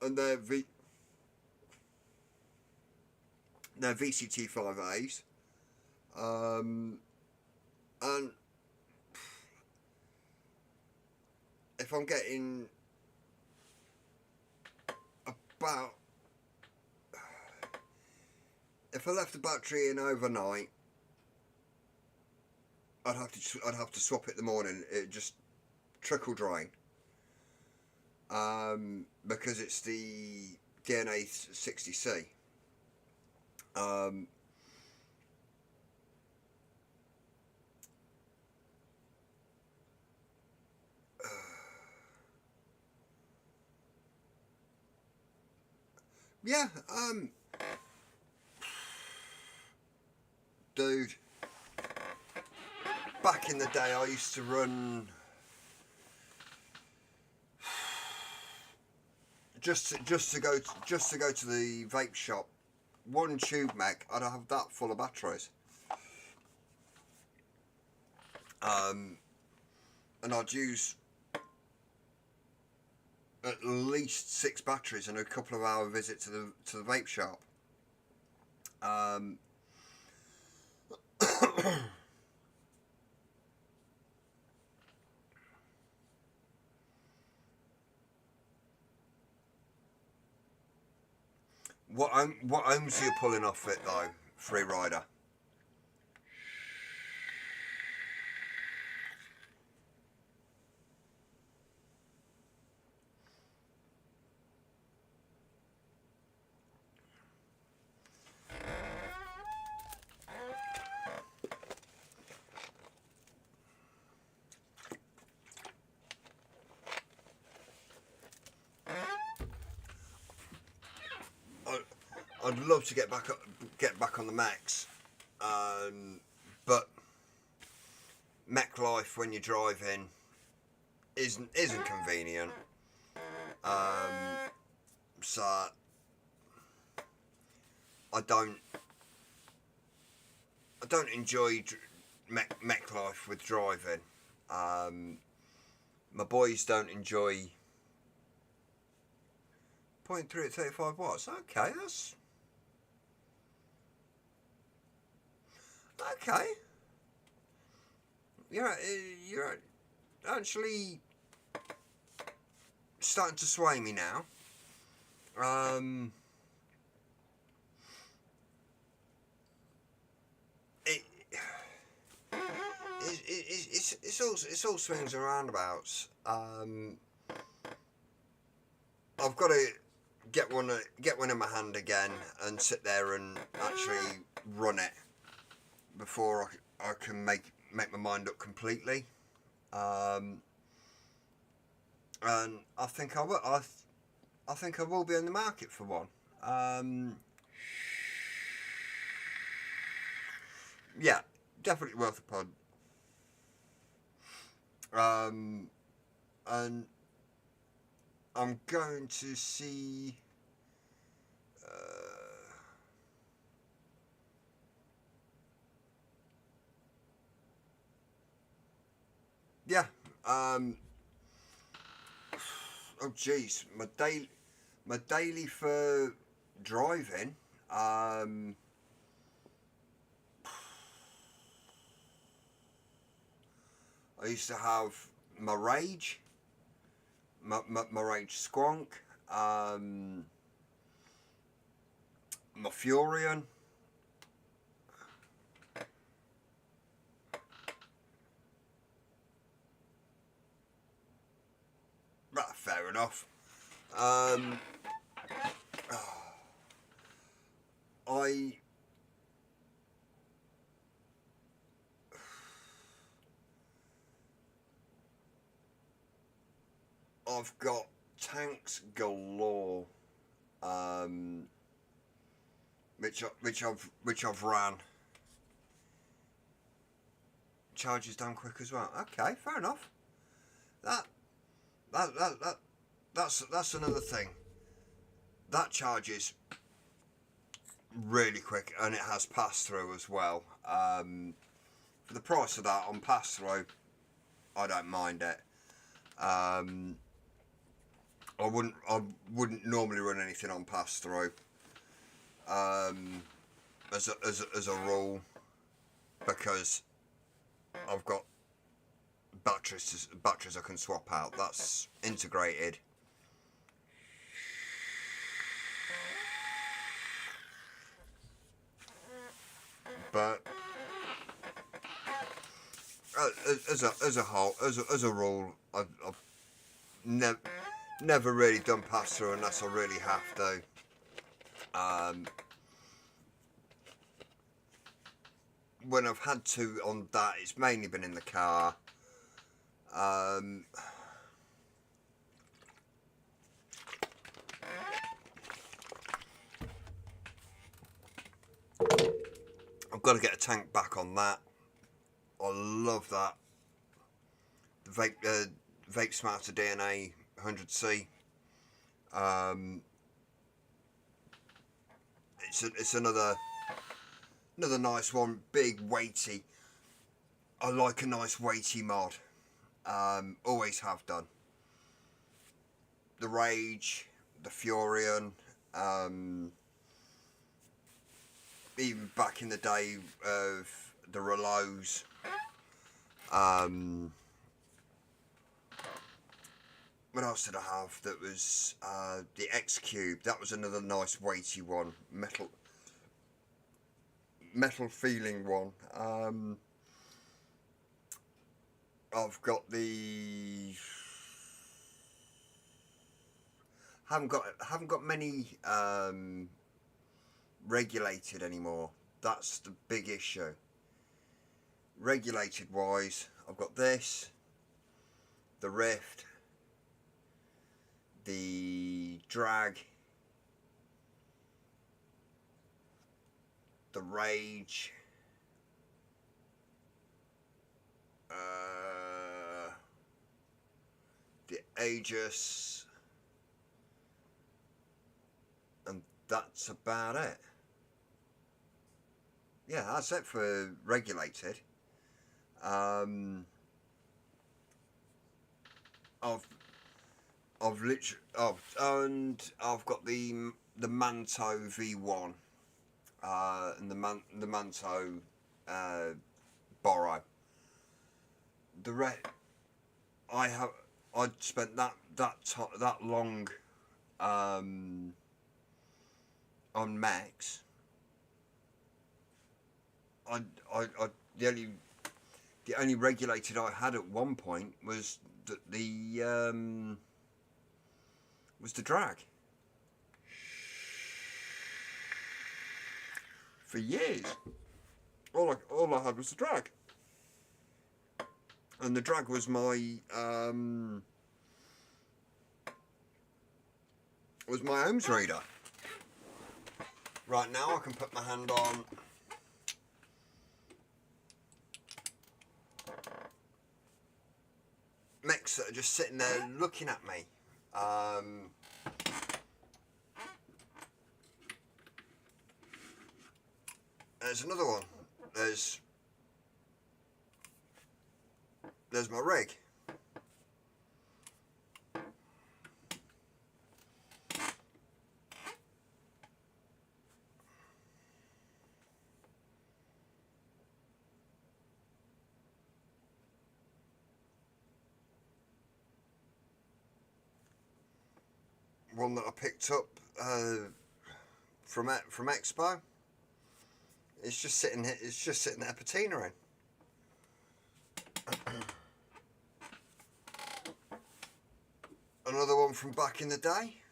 And they're VCT5As. And if I'm getting about, if I left the battery in overnight, I'd have to swap it in the morning. It just trickle drain. Because it's the DNA 60C. Yeah, dude, back in the day I used to run just to go to the vape shop, 1 tube mech, I'd have that full of batteries. And I'd use at least 6 batteries and a couple of hour visit to the vape shop. What ohms are you pulling off it though, Free Rider? I'd love to get back on the mechs, but mech life when you're driving isn't convenient. So I don't enjoy mech life with driving. My boys don't enjoy 0.3 at 35 watts. Okay, that's okay. You're actually starting to sway me now. It's all swings and roundabouts. I've got to get one in my hand again and sit there and actually run it before I can make my mind up completely. And I think I will. I think I will be on the market for one. Yeah, definitely worth a pod. And I'm going to see. Yeah. Oh jeez, my daily for driving. I used to have my Rage, my Rage Squonk, my Furion. Right, fair enough. I've got tanks galore, which I've ran. Charges down quick as well. Okay, fair enough. That's another thing. That charges really quick, and it has pass through as well. For the price of that on pass through, I don't mind it. I wouldn't normally run anything on pass through. As a rule, because I've got batteries I can swap out. That's integrated. But as a rule, I've never really done pass through unless I really have to. When I've had to on that, it's mainly been in the car. I've got to get a tank back on that. I love that. The Vape Smarter DNA 100C. It's another nice one, big, weighty. I like a nice weighty mod. Always have done. The Rage, the Furion, even back in the day of the Relows. What else did I have? That was the X Cube. That was another nice weighty one, metal feeling one. I've got the haven't got many regulated anymore. That's the big issue. Regulated wise, I've got this, the Rift, the Drag, the Rage, the Aegis, and that's about it. Yeah, that's it for regulated. I've literally, and I've got the Manto V1, and the Manto Borrow. I'd spent that long on mechs. The only regulated I had at one point was the drag. For years, all I had was the drag, and the drag was my ohms reader. Right now, I can put my hand on mechs that are just sitting there looking at me. There's another one. There's my rig. One that I picked up from Expo. It's just sitting here. It's just sitting there patinaing. Another one from back in the day.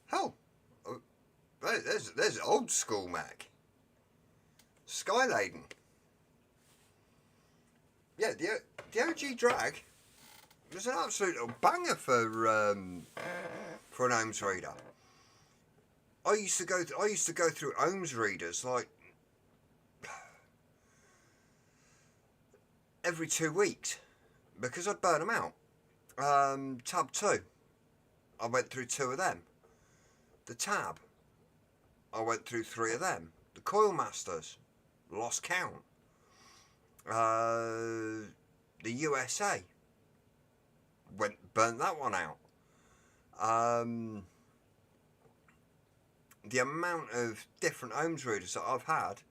Hell, there's old school Mac. Skyladen. Yeah, the OG drag was an absolute banger for an ohms reader. I used to go through ohms readers like every 2 weeks because I'd burn them out. Tab 2, I went through 2 of them. The Tab, I went through 3 of them. The Coil Masters, lost count. The USA, burnt that one out. The amount of different ohms readers that I've had,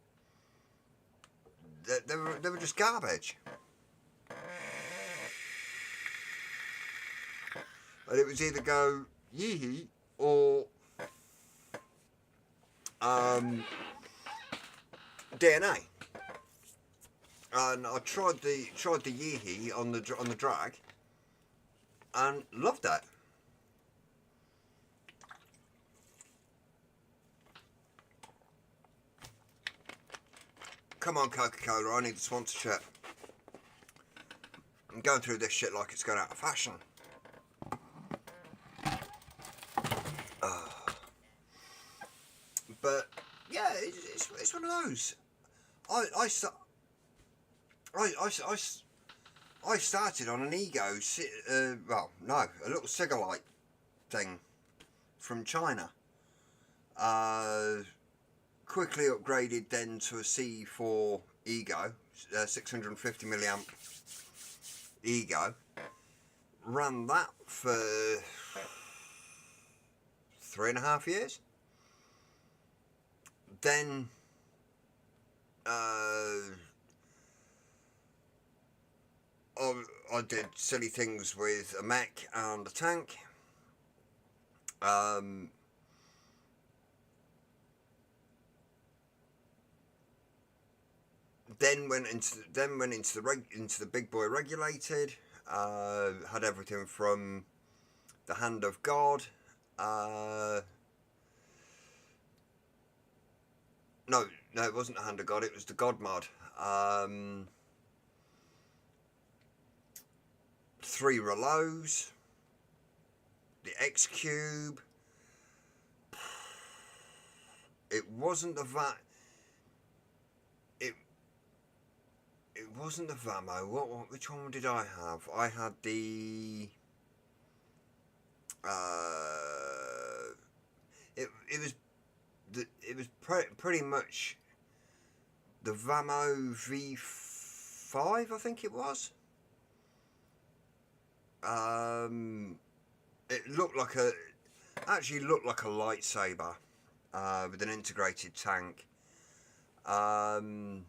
they were just garbage. And it was either go Yeehee or DNA. And I tried the Yeehee on the drag and loved that. Come on, Coca-Cola, I need the sponsorship. I'm going through this shit like it's going out of fashion. But yeah, it's one of those. I started on an Ego, well, no, a little Cigarlite thing from China. Quickly upgraded then to a C4 Ego, 650 milliamp Ego. Ran that for 3.5 years. Then I did silly things with a mech and a tank. Then went into the big boy regulated. Had everything from the Hand of God. No, it wasn't the Hand of God. It was the God mod. 3 Reloads, the X Cube. It wasn't the It wasn't the Vamo. Which one did I have? I had the. It was pretty much the Vamo V5, I think it was. It actually looked like a lightsaber with an integrated tank. Well,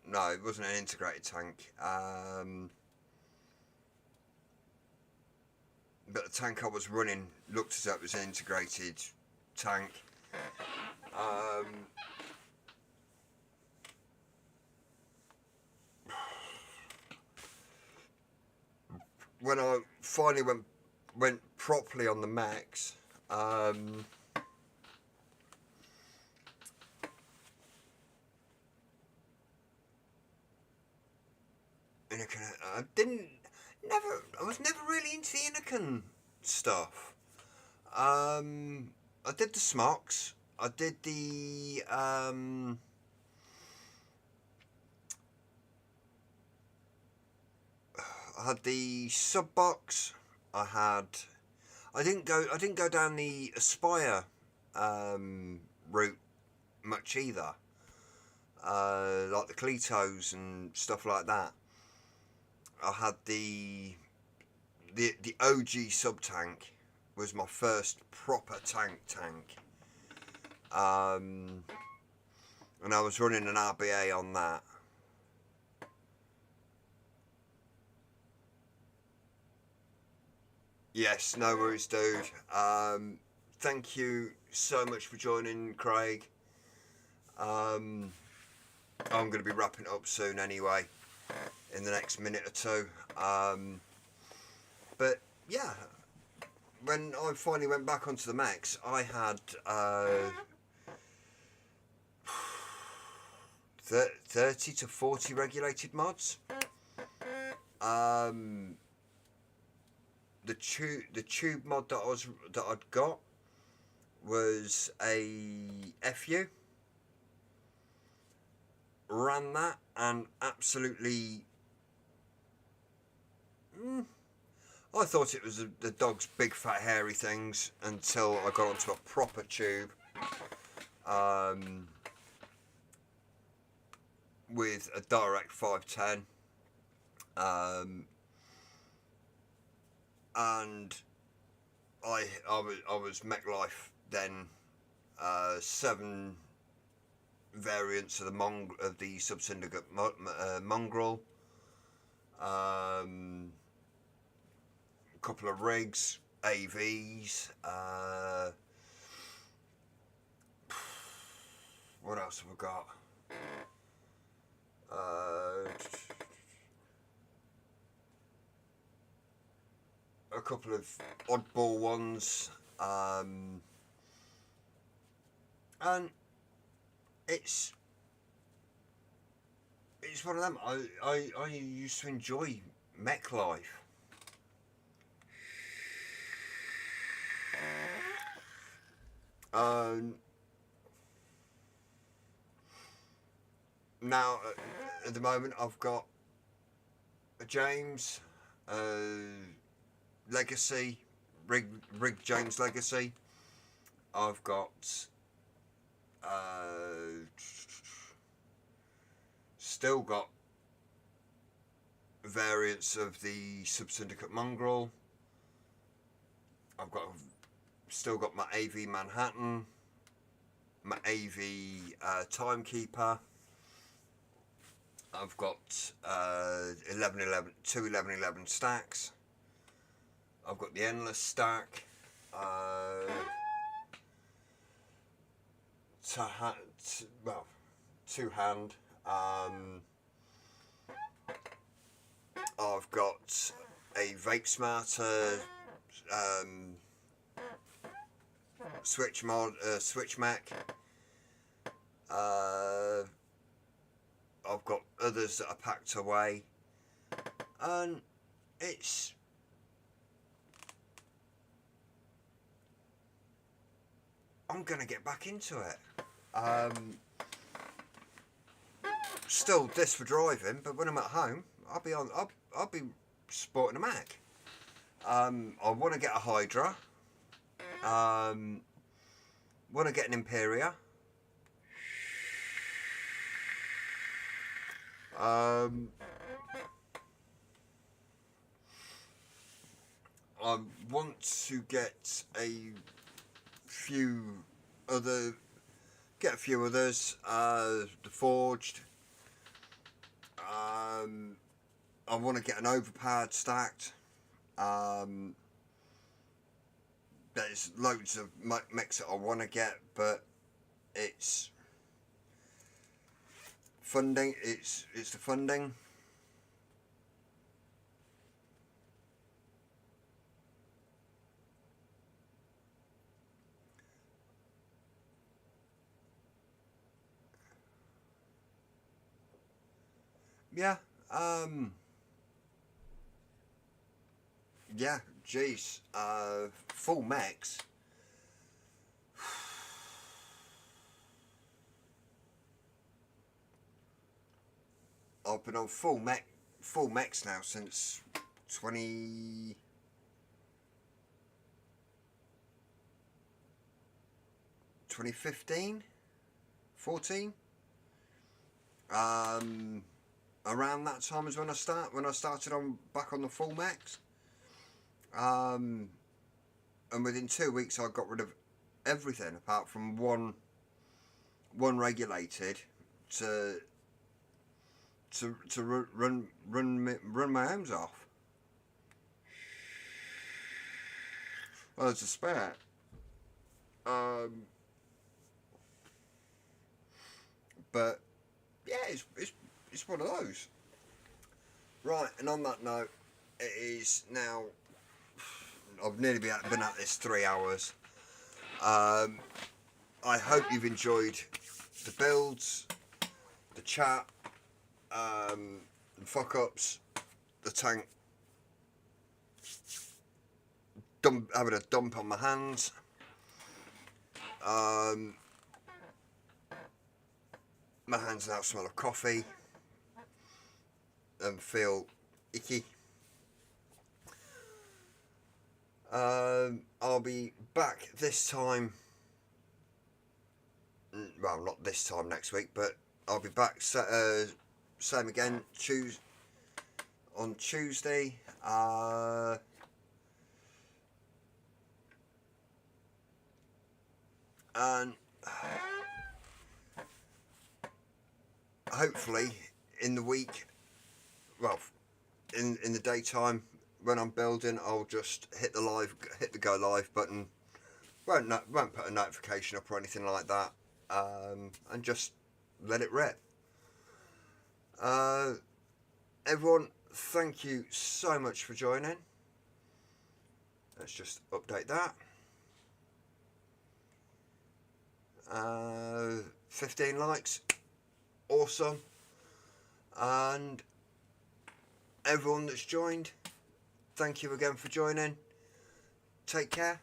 no, it wasn't an integrated tank. But the tank I was running looked as though it was an integrated tank. When I finally went properly on the max, I was never really into the Anakin stuff. I did the smocks. I did the I had the sub box. I didn't go down the Aspire route much either. Like the Cletos and stuff like that. I had the OG sub tank was my first proper tank. And I was running an RBA on that. Yes, no worries, dude. Thank you so much for joining, Craig. I'm going to be wrapping it up soon anyway, in the next minute or two. But yeah, when I finally went back onto the max, I had 30 to 40 regulated mods. The tube mod that I'd got was a FU. Ran that and absolutely. I thought it was the dog's big fat hairy things until I got onto a proper tube. With a direct 510. And I was mech life then. 7 variants of the Sub-Syndicate mongrel. A couple of rigs, AVs. What else have we got? A couple of oddball ones, and it's one of them. I used to enjoy mech life. Now at the moment I've got a James Legacy, rig James Legacy. I've got still got variants of the Sub-Syndicate mongrel. I've still got my AV Manhattan, my AV Timekeeper. I've got 2 1111 stacks. I've got the Endless stack. Two hand. I've got a Vape Smarter switch mech. I've got others that are packed away. and it's I'm gonna get back into it. Still this for driving, but when I'm at home, I'll be sporting a Mac. I want to get a Hydra. Want to get an Imperia. I want to get a few others. The Forged. I want to get an overpowered stacked. There's loads of mechs that I want to get, but it's funding. It's the funding. Yeah. Yeah. Jeez. Full mechs. I've been on full mechs now since 2015, 14. Around that time is when I started back on the full mechs. And within 2 weeks I got rid of everything apart from one regulated to run my homes off. Well, there's a spare. But yeah, it's one of those. Right, and on that note, it is now. I've nearly been at this 3 hours. I hope you've enjoyed the builds, the chat, the fuck ups, the tank, having a dump on my hands. My hands now smell of coffee and feel icky. I'll be back this time. Well, not this time next week, but I'll be back. Same again. On Tuesday. And hopefully in the week, well, in the daytime when I'm building, I'll just hit the go live button. Won't put a notification up or anything like that, and just let it rip. Everyone, thank you so much for joining. Let's just update that. 15 likes, awesome. And everyone that's joined, thank you again for joining. Take care.